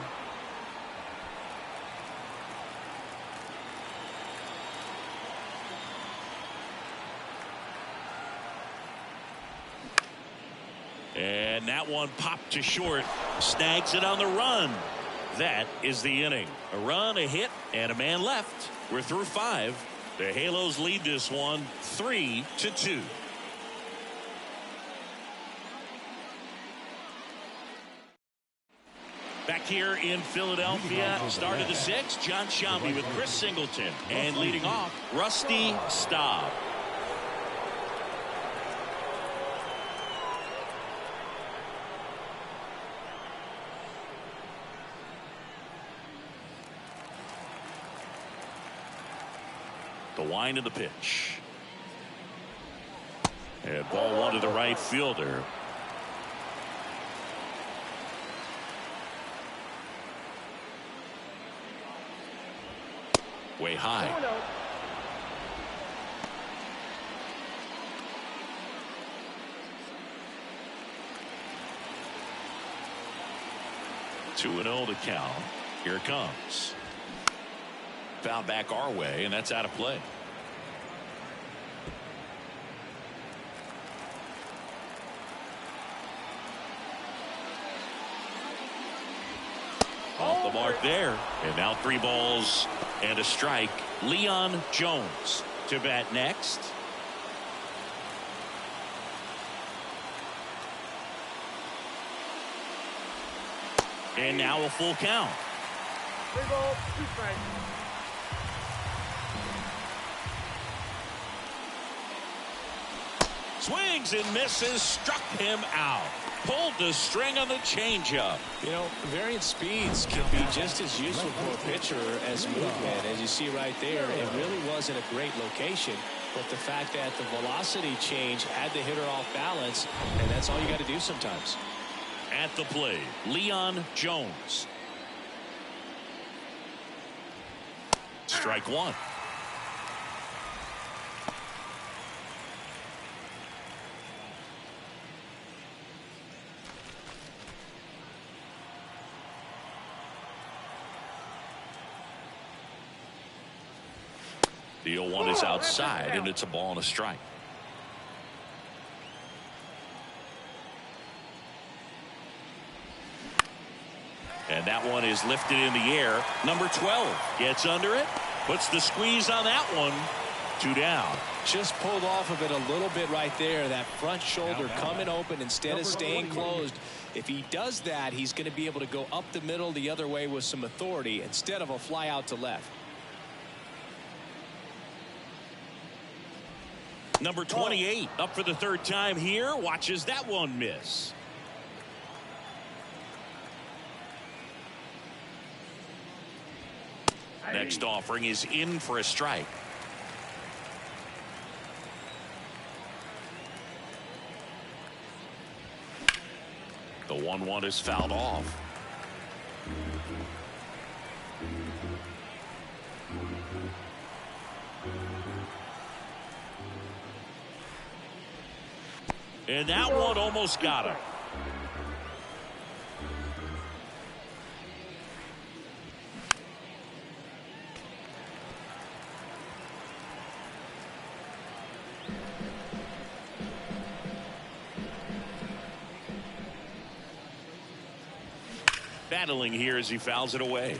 And that one popped to short. Snags it on the run. That is the inning. A run, a hit, and a man left. We're through 5. The Halos lead this one 3-2. Back here in Philadelphia, start of the 6th, John Shambi with Chris Singleton. And leading off, Rusty Staub. The wind of the pitch. And ball one to the right fielder. Way high. 2-0 to count. Here it comes. Foul back our way, and that's out of play. Off the mark there. And now 3 balls and a strike. Leon Jones to bat next. And now a full count. 3 balls, 2 strikes. Swings and misses, struck him out. Pulled the string on the changeup. You know, varying speeds can be just as useful for a pitcher as movement. As you see right there, it really wasn't a great location, but the fact that the velocity change had the hitter off balance, and that's all you got to do sometimes. At the plate, Leon Jones. Strike 1. The 0-1 is outside, and it's a ball and a strike. And that one is lifted in the air. Number 12 gets under it, puts the squeeze on that one. 2 down. Just pulled off of it a little bit right there. That front shoulder coming open instead of staying closed. If he does that, he's going to be able to go up the middle the other way with some authority instead of a fly out to left. Number 28 up for the 3rd time here. Watches that one miss. Next offering is in for a strike. The 1-1 is fouled off. And that one almost got him. Battling here as he fouls it away.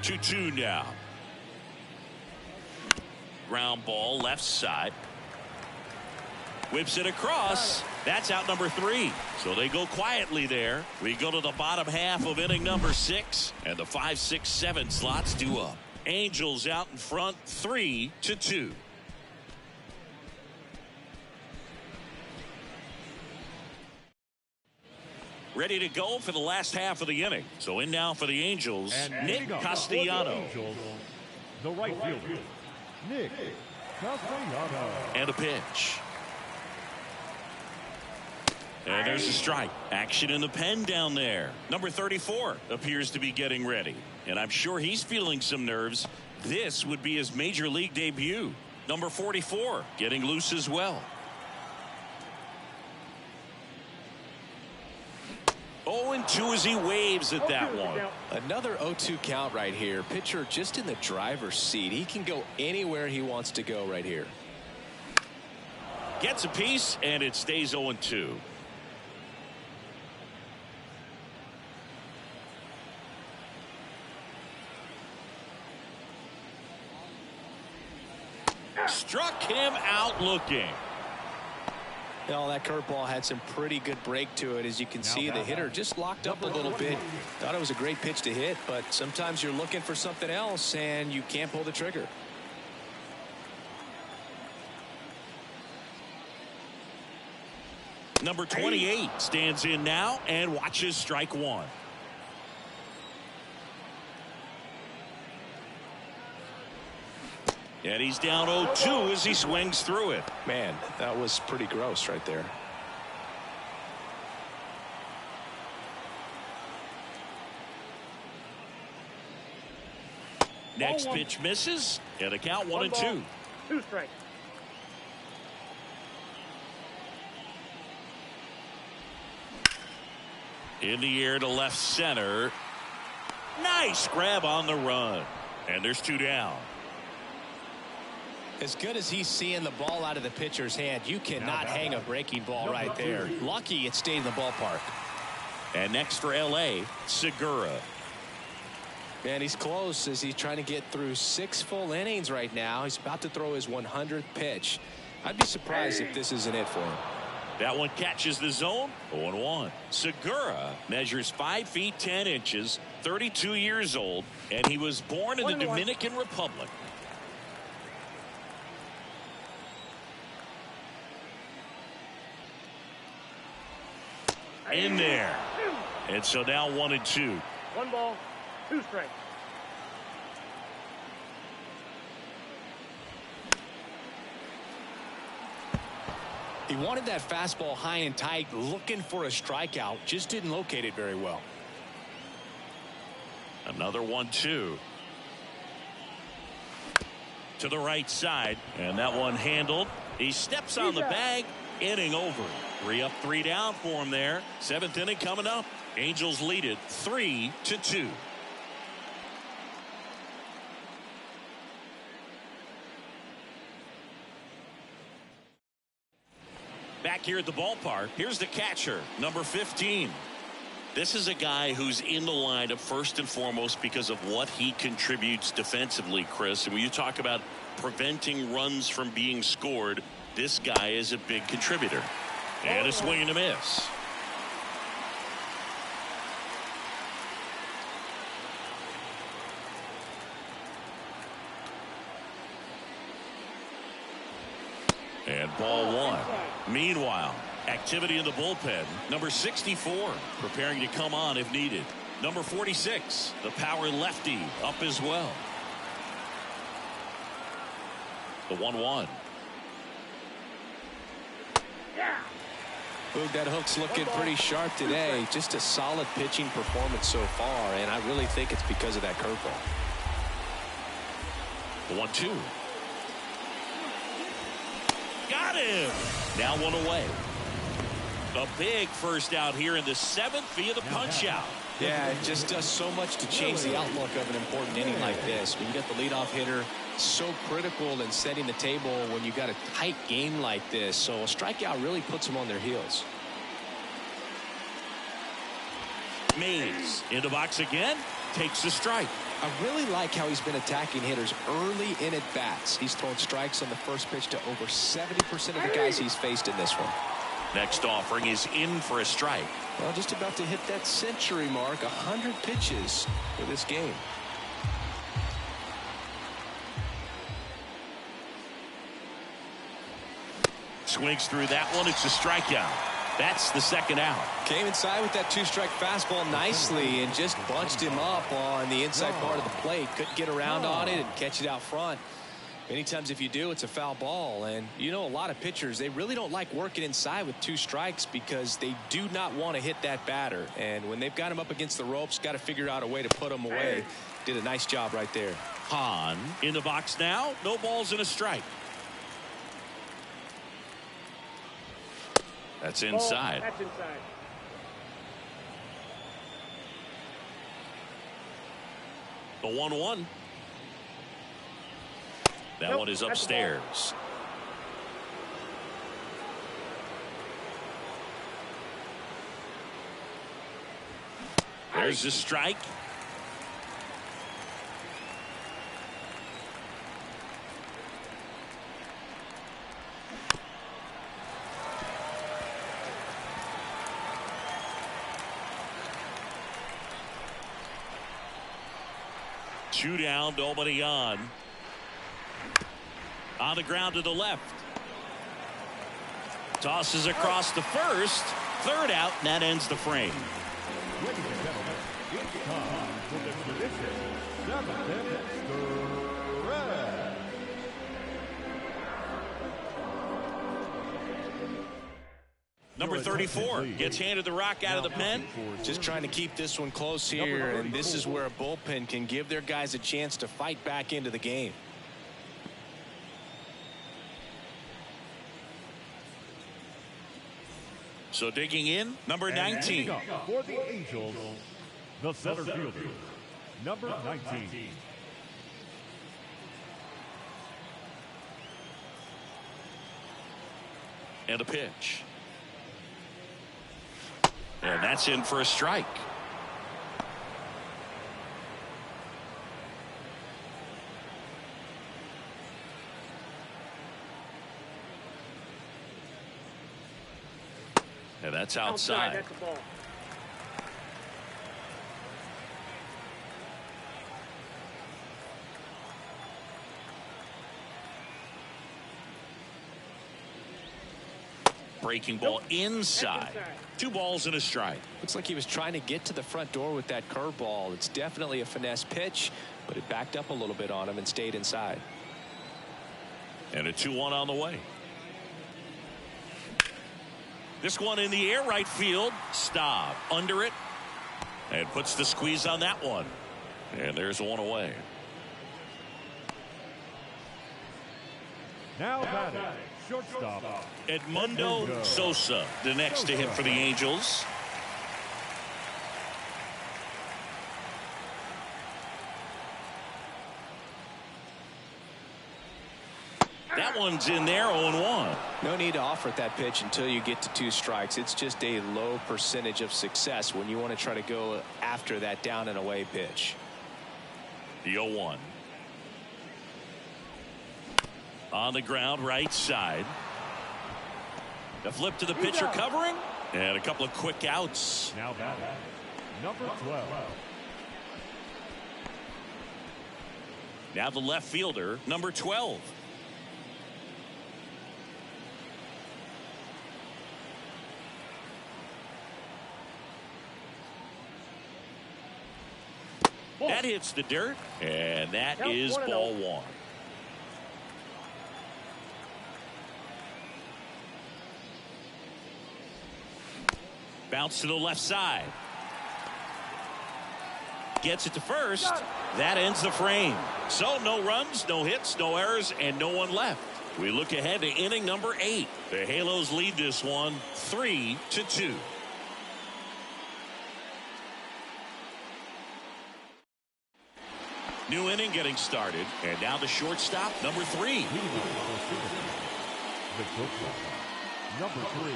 Two now. Ground ball left side. Whips it across. That's out number 3. So they go quietly there. We go to the bottom half of inning number 6. And the 5, 6, 7 slots due up. Angels out in front 3-2. Ready to go for the last half of the inning. So in now for the Angels, And Nick Castellano. Angels, the right fielder, Nick Castellano. And a pitch. And there's a strike. Action in the pen down there. Number 34 appears to be getting ready. And I'm sure he's feeling some nerves. This would be his major league debut. Number 44 getting loose as well. 0-2 as he waves at that one. Another 0-2 count right here. Pitcher just in the driver's seat. He can go anywhere he wants to go right here. Gets a piece, and it stays 0-2. Struck him out looking. Well, that curveball had some pretty good break to it. As you can see, the hitter just locked up a little bit. Thought it was a great pitch to hit, but sometimes you're looking for something else and you can't pull the trigger. Number 28 stands in now and watches strike 1. And he's down 0-2 as he swings through it. Man, that was pretty gross right there. Next pitch misses, and the count 1-2. 2 strikes. In the air to left center. Nice grab on the run. And there's 2 down. As good as he's seeing the ball out of the pitcher's hand, you cannot hang a breaking ball right there. Lucky it stayed in the ballpark. And next for L.A., Segura. Man, he's close as he's trying to get through 6 full innings right now. He's about to throw his 100th pitch. I'd be surprised if this isn't it for him. That one catches the zone. 0-1. Segura measures 5 feet 10 inches, 32 years old, and he was born in the Dominican Republic. In there. And so now 1-2. 1 ball, 2 strikes. He wanted that fastball high and tight, looking for a strikeout. Just didn't locate it very well. Another 1-2. To the right side. And that one handled. He steps on the bag. Inning over. 3 up, 3 down for him there. 7th inning coming up. Angels lead it 3-2. Back here at the ballpark, here's the catcher, number 15. This is a guy who's in the lineup first and foremost because of what he contributes defensively, Chris. And when you talk about preventing runs from being scored, this guy is a big contributor. And a swing and a miss. And ball 1. Meanwhile, activity in the bullpen. Number 64 preparing to come on if needed. Number 46, the power lefty, up as well. The 1-1. Boog, that hook's looking pretty sharp today. Just a solid pitching performance so far, and I really think it's because of that curveball. The 1-2. Got him. Now 1 away. A big first out here in the 7th via the punch out. Yeah, it just does so much to change the outlook of an important inning like this. When you get the leadoff hitter, so critical in setting the table when you got a tight game like this. So a strikeout really puts them on their heels. Mays in the box again, takes the strike. I really like how he's been attacking hitters early in at bats. He's thrown strikes on the first pitch to over 70% of the guys he's faced in this one. Next offering is in for a strike. Well, just about to hit that century mark, 100 pitches for this game. Swings through that one. It's a strikeout. That's the 2nd out. Came inside with that 2-strike fastball nicely and just bunched him up on the inside part of the plate. Couldn't get around on it and catch it out front. Many times if you do, it's a foul ball. And you know, a lot of pitchers, they really don't like working inside with 2 strikes because they do not want to hit that batter. And when they've got him up against the ropes, got to figure out a way to put him away. Did a nice job right there. Hahn in the box now. No balls and a strike. That's inside. That's inside. The 1-1. That one is upstairs. There's the strike. Two down, nobody on. On the ground to the left. Tosses across the first. 3rd out, and that ends the frame. Ladies and gentlemen, it's time for the tradition 7th inning stretch. Number 34 gets handed the rock out of the pen. Just trying to keep this one close here, and this is where a bullpen can give their guys a chance to fight back into the game. So digging in, number 19. For the Angels, the center fielder, number 19. And a pitch. And that's in for a strike. And that's outside. That's the ball. Breaking ball inside. 2 balls and a strike. Looks like he was trying to get to the front door with that curveball. It's definitely a finesse pitch, but it backed up a little bit on him and stayed inside. And a 2-1 on the way. This one in the air, right field. Staub under it. And puts the squeeze on that one. And there's one away. Now batting, shortstop, Edmundo Sosa, the next to hit for the Angels. That one's in there, 0-1. No need to offer at that pitch until you get to 2 strikes. It's just a low percentage of success when you want to try to go after that down and away pitch. The 0-1. On the ground, right side. The flip to the pitcher covering. And a couple of quick outs. now batting, number 12. Now the left fielder, number 12. That hits the dirt, and that is ball 1. Bounce to the left side. Gets it to first. That ends the frame. So no runs, no hits, no errors, and no one left. We look ahead to inning number 8. The Halos lead this one 3-2. New inning getting started, and now the shortstop, number 3. The shortstop, number 3.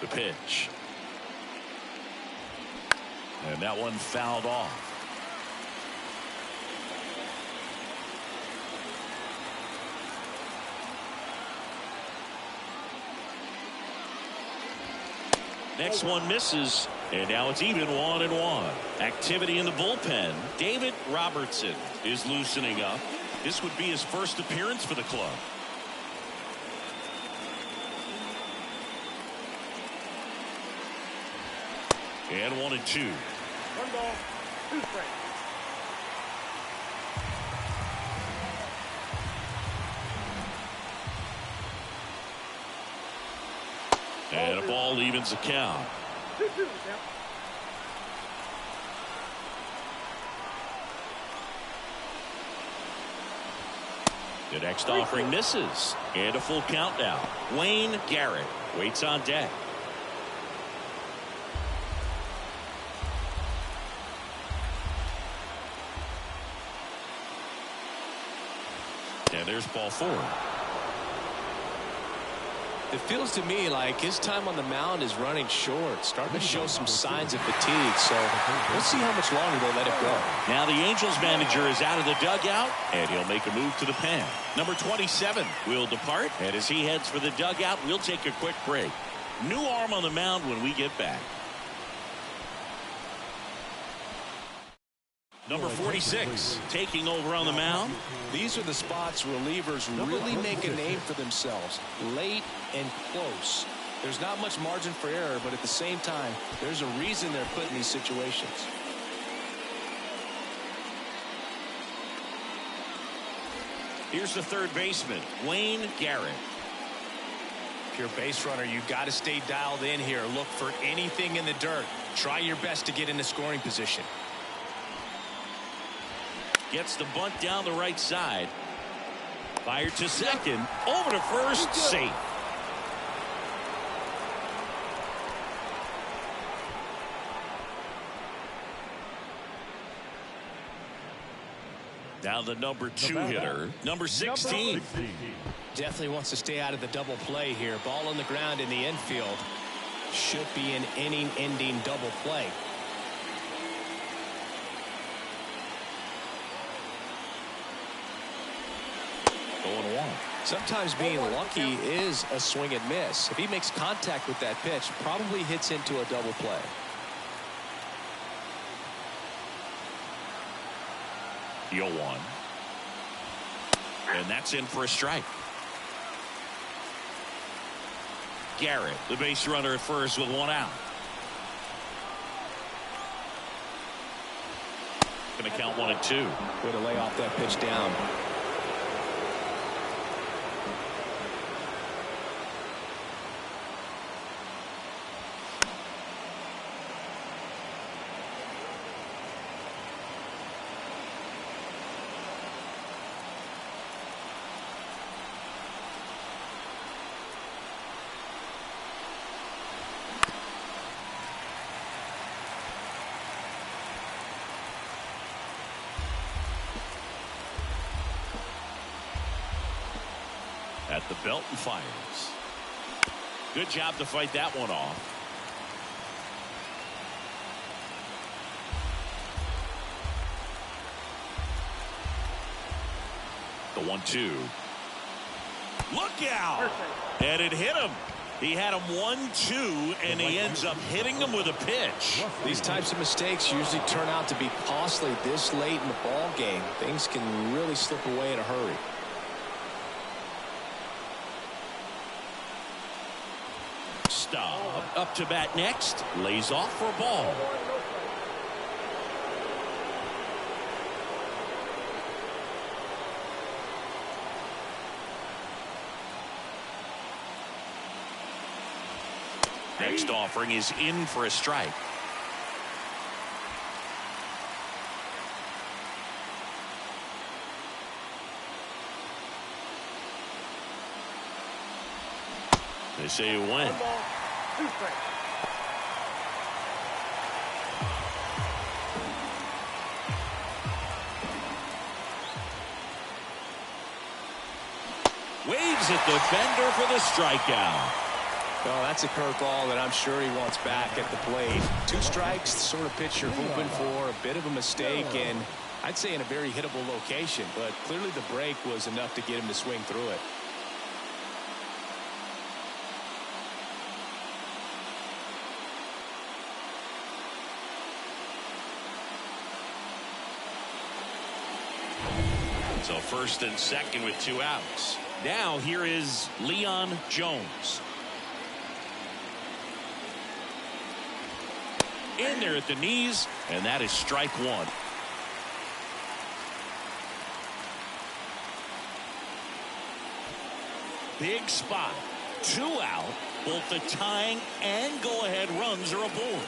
The pitch. And that one fouled off. Next one misses, and now it's even 1-1. Activity in the bullpen. David Robertson is loosening up. This would be his first appearance for the club. And 1-2. 1 ball, 2 strikes. And a ball evens the count. 2-2 count. The next offering misses. And a full count now. Wayne Garrett waits on deck. And there's ball 4. It feels to me like his time on the mound is running short, starting to show some signs of fatigue. So we'll see how much longer they let it go. Now the Angels manager is out of the dugout, and he'll make a move to the pen. Number 27 will depart, and as he heads for the dugout, we'll take a quick break. New arm on the mound when we get back. Number 46 taking over on the mound. These are the spots relievers really make a name for themselves. Late and close. There's not much margin for error, but at the same time, there's a reason they're put in these situations. Here's the third baseman, Wayne Garrett. If you're a base runner, you've got to stay dialed in here. Look for anything in the dirt. Try your best to get into scoring position. Gets the bunt down the right side. Fired to second. Over to first. Safe. Now the number 2 hitter, number 16. Definitely wants to stay out of the double play here. Ball on the ground in the infield. Should be an inning-ending double play. Going 1. Sometimes being lucky is a swing and miss. If he makes contact with that pitch, probably hits into a double play. The 0-1. And that's in for a strike. Garrett, the base runner at first with 1 out. Going to count 1 and 2. Way to lay off that pitch down. At the belt and fires. Good job to fight that one off. The 1-2. Look out! And it hit him. He had him 1-2, and he ends up hitting him with a pitch. These types of mistakes usually turn out to be costly this late in the ball game. Things can really slip away in a hurry. Staub up to bat next. Lays off for a ball. Next offering is in for a strike. They say you win. 2 strikes. Waves at the fender for the strikeout. Well, that's a curveball that I'm sure he wants back at the plate. 2 strikes, the sort of pitch you're hoping for. A bit of a mistake, and I'd say in a very hittable location. But clearly the break was enough to get him to swing through it. So first and second with 2 outs. Now here is Leon Jones. In there at the knees, and that is strike 1. Big spot. 2 out. Both the tying and go-ahead runs are aboard.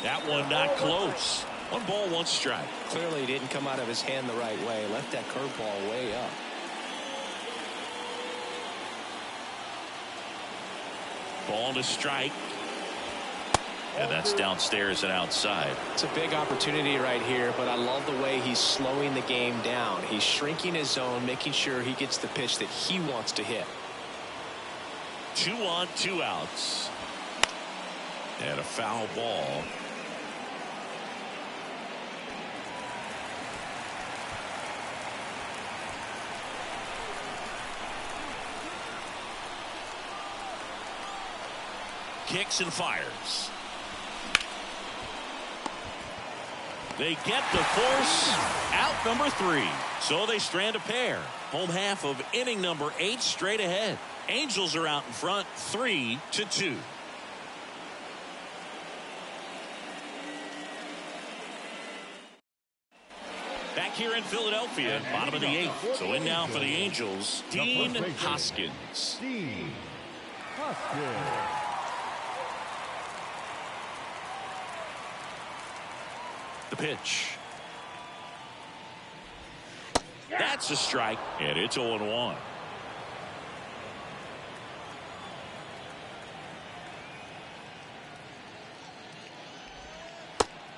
That one not close. 1 ball, 1 strike. Clearly didn't come out of his hand the right way. Left that curveball way up. Ball to strike. And that's downstairs and outside. It's a big opportunity right here, but I love the way he's slowing the game down. He's shrinking his zone, making sure he gets the pitch that he wants to hit. 2 on, 2 outs. And a foul ball. Kicks and fires. They get the force. Out number 3. So they strand a pair. Home half of inning number 8 straight ahead. Angels are out in front 3-2. Back here in Philadelphia, bottom of the 8th. So in now for the Angels, Dean Hoskins. Dean Hoskins. The pitch. That's a strike, and it's 0-1.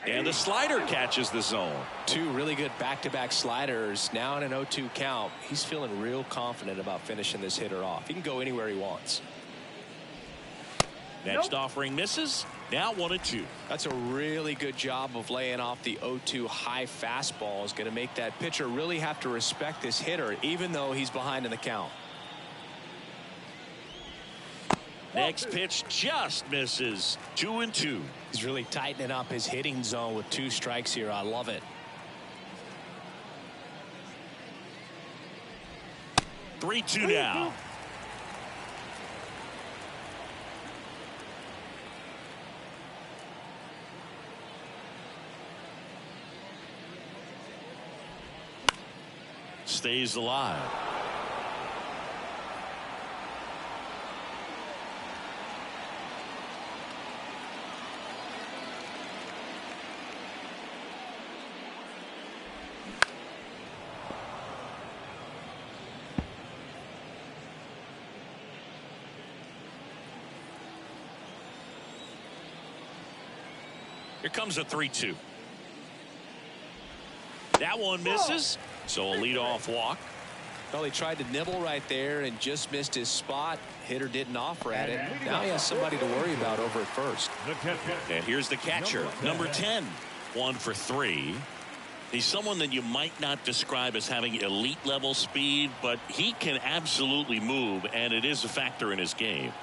And the slider catches the zone. Two really good back-to-back sliders. Now in an 0-2 count. He's feeling real confident about finishing this hitter off. He can go anywhere he wants. Next offering misses. Now 1-2. That's a really good job of laying off the 0-2 high fastball. Is going to make that pitcher really have to respect this hitter, even though he's behind in the count. Next pitch just misses. 2-2. He's really tightening up his hitting zone with 2 strikes here. I love it. 3-2 now. Stays alive. Here comes a 3-2. That one misses. So a leadoff walk. Well, he tried to nibble right there and just missed his spot. Hitter didn't offer at it. Now he has somebody to worry about over at first. And here's the catcher, number 10. 1 for 3. He's someone that you might not describe as having elite level speed, but he can absolutely move, and it is a factor in his game.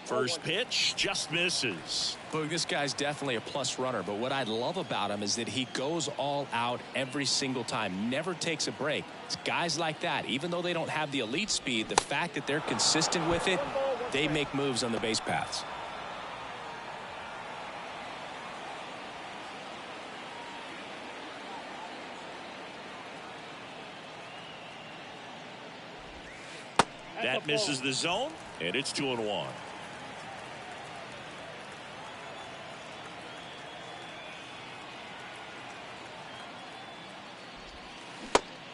First pitch just misses. Boog, this guy's definitely a plus runner, but what I love about him is that he goes all out every single time, never takes a break. It's guys like that, even though they don't have the elite speed, the fact that they're consistent with it, they make moves on the base paths. That misses the zone, and it's 2-1.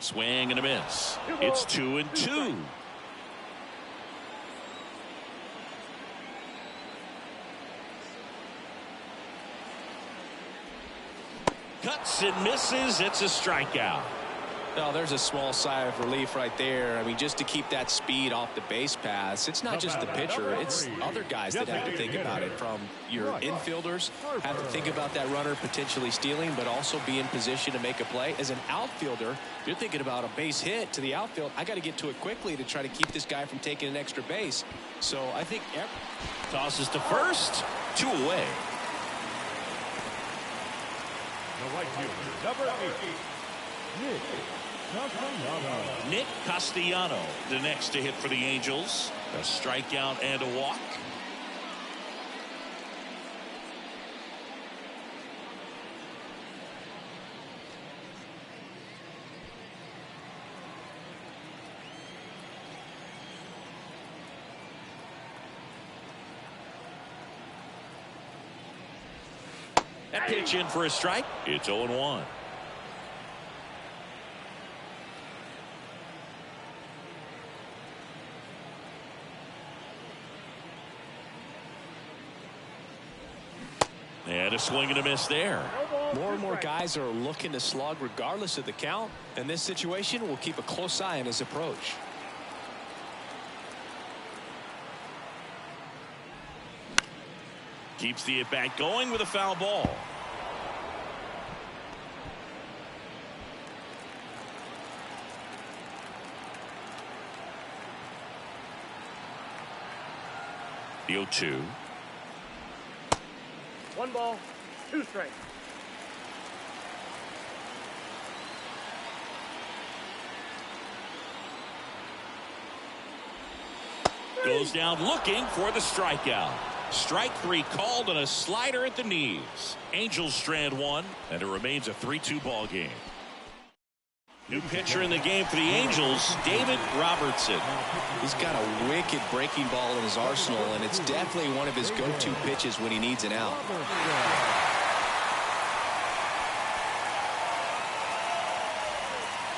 Swing and a miss. It's 2-2. Cuts and misses. It's a strikeout. Oh, there's a small sigh of relief right there. I mean, just to keep that speed off the base paths. It's not just the pitcher. It's other guys that have to think about it. From your infielders have to think about that runner potentially stealing, but also be in position to make a play. As an outfielder, you're thinking about a base hit to the outfield. I got to get to it quickly to try to keep this guy from taking an extra base. So I think tosses to first. 2 away. The right fielder, number 8, Nick Castellano, the next to hit for the Angels. A strikeout and a walk. That pitch in for a strike. It's 0-1. And a swing and a miss there. More and more guys are looking to slug regardless of the count. In this situation, we'll keep a close eye on his approach. Keeps the at-bat going with a foul ball. The 0-2. 1 ball, 2 strikes. Goes down looking for the strikeout. Strike 3 called on a slider at the knees. Angels strand 1, and it remains a 3-2 ball game. New pitcher in the game for the Angels, David Robertson. He's got a wicked breaking ball in his arsenal, and it's definitely one of his go-to pitches when he needs an out.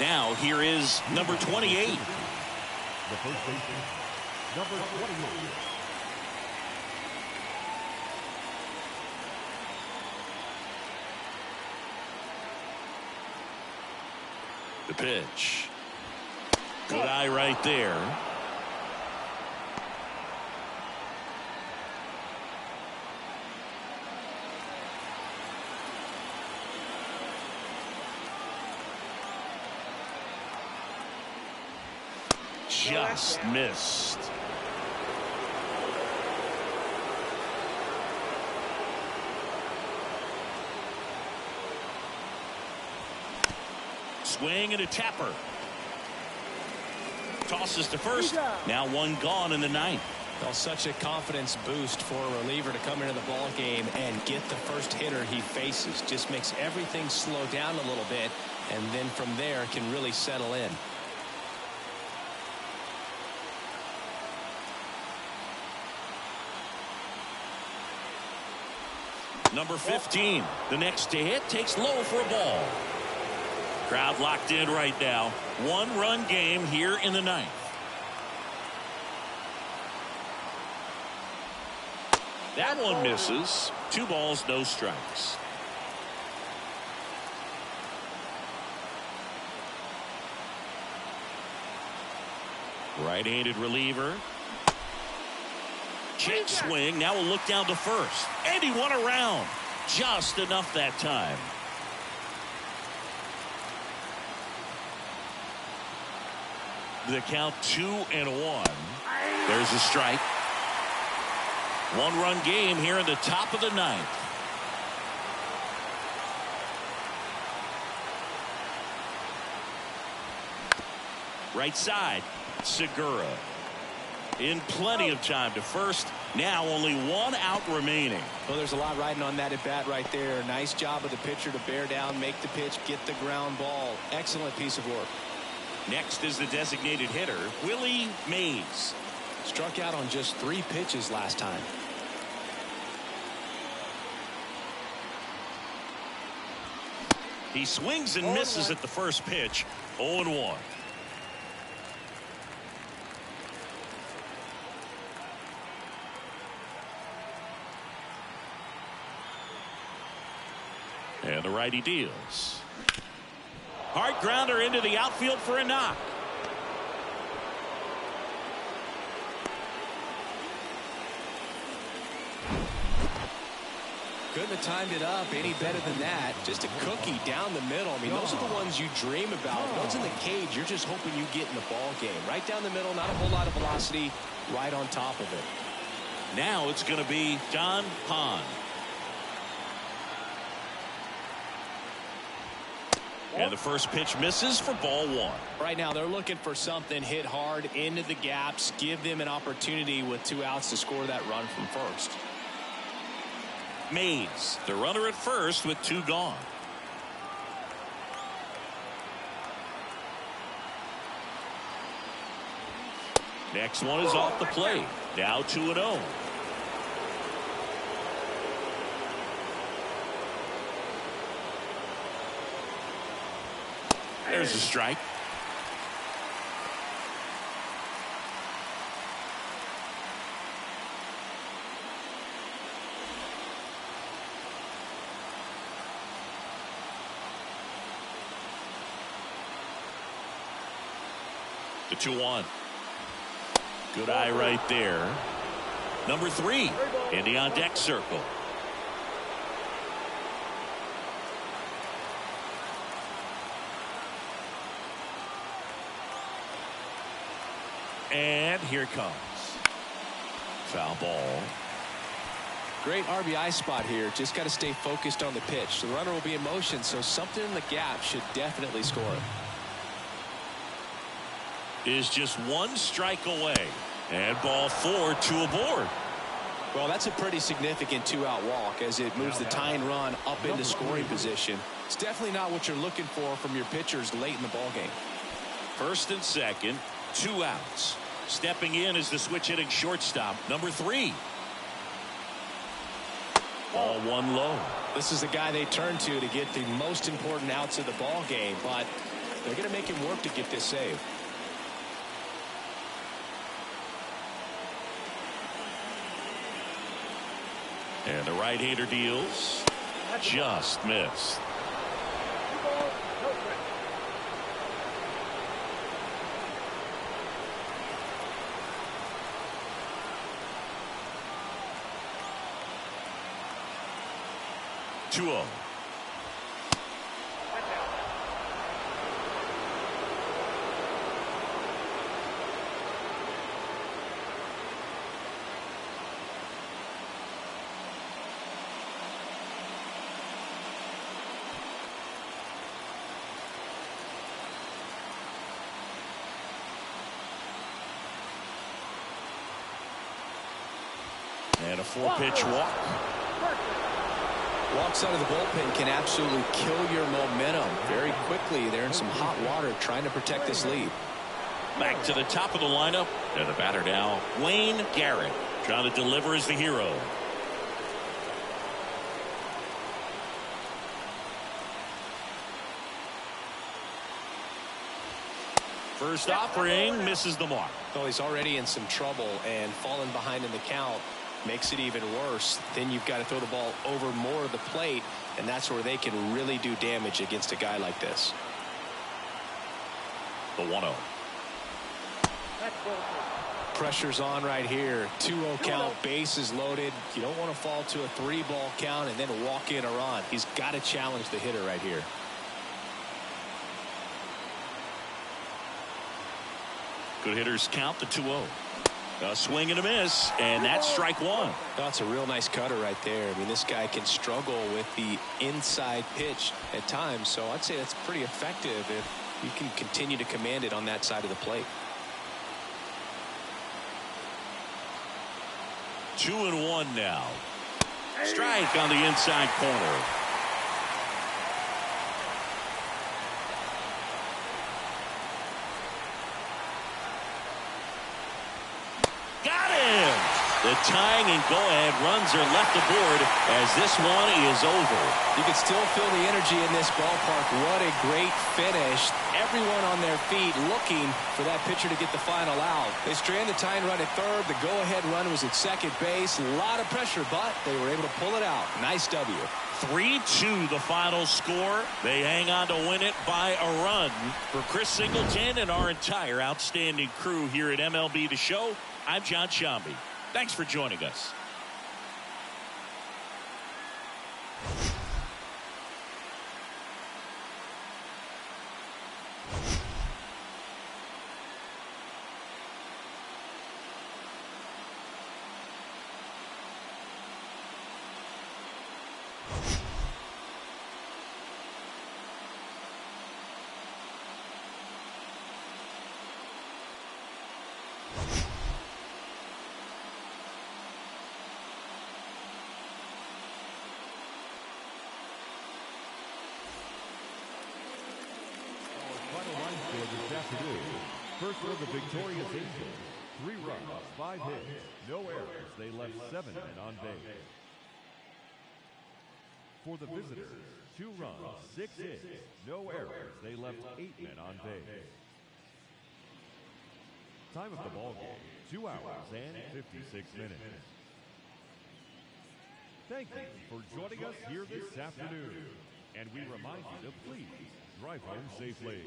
Now here is number 28. The first baseman, number 28. The pitch. Good eye right there. Just missed. Swing and a tapper. Tosses to first. Now one gone in the ninth. Well, such a confidence boost for a reliever to come into the ball game and get the first hitter he faces. Just makes everything slow down a little bit, and then from there can really settle in. Number 15, the next to hit, takes low for a ball. Crowd locked in right now. One-run game here in the ninth. That one misses. 2 balls, no strikes. Right-handed reliever. Check swing. Now we'll look down to first. And he won around. Just enough that time. The count 2-1. There's a strike. One-run game here in the top of the ninth. Right side, Segura. In plenty of time to first. Now only 1 out remaining. Well, there's a lot riding on that at bat right there. Nice job of the pitcher to bear down, make the pitch, get the ground ball. Excellent piece of work. Next is the designated hitter, Willie Mays. Struck out on just 3 pitches last time. He swings and misses at the first pitch. 0-1. And the righty deals. Hard grounder into the outfield for a knock. Couldn't have timed it up any better than that. Just a cookie down the middle. I mean, those are the ones you dream about. Ones in the cage, you're just hoping you get in the ball game. Right down the middle, not a whole lot of velocity, right on top of it. Now it's going to be John Hahn. And the first pitch misses for ball 1. Right now they're looking for something, hit hard into the gaps, give them an opportunity with 2 outs to score that run from first. Mays, the runner at first with 2 gone. Next one is off the plate. Now 2-0. There's a strike. The 2-1. Good eye right there. Number 3 in the on deck circle. And here it comes. Foul ball. Great RBI spot here. Just got to stay focused on the pitch. The runner will be in motion, so something in the gap should definitely score. Is just 1 strike away. And ball 4, 2 aboard. Well, that's a pretty significant 2-out walk as it moves the tying run up into scoring position. It's definitely not what you're looking for from your pitchers late in the ball game. First and second, 2 outs. Stepping in is the switch hitting shortstop, number 3. Ball 1 low. This is the guy they turn to get the most important outs of the ball game, but they're going to make him work to get this save. And the right-hander deals. Just missed. 2-0. And a 4-pitch walk. Walks out of the bullpen can absolutely kill your momentum very quickly. They're in some hot water trying to protect this lead. Back to the top of the lineup. And the batter now, Wayne Garrett, trying to deliver as the hero. First offering misses the mark. Oh, he's already in some trouble, and falling behind in the count makes it even worse. Then you've got to throw the ball over more of the plate, and that's where they can really do damage against a guy like this. The 1-0. Pressure's on right here. 2-0 count, bases loaded. You don't want to fall to a 3-ball count and then walk in a run. He's got to challenge the hitter right here. Good hitters count the 2-0. A swing and a miss, and that's strike one. That's a real nice cutter right there. I mean, this guy can struggle with the inside pitch at times, so I'd say that's pretty effective if you can continue to command it on that side of the plate. 2-1 now. Strike on the inside corner. The tying and go-ahead runs are left aboard as this one is over. You can still feel the energy in this ballpark. What a great finish. Everyone on their feet looking for that pitcher to get the final out. They strand the tying run at third. The go-ahead run was at second base. A lot of pressure, but they were able to pull it out. Nice W. 3-2 the final score. They hang on to win it by a run. For Chris Singleton and our entire outstanding crew here at MLB The Show, I'm John Shambi. Thanks for joining us. First for the victorious Angels, 3 runs, 5 hits, no errors. They left 7 men on base. For the visitors, 2 runs, 6 hits, no errors. They left 8 men on base. Time of the ball game, 2 hours and 56 minutes. Thank you for joining us here this afternoon. And we remind you to please drive home safely.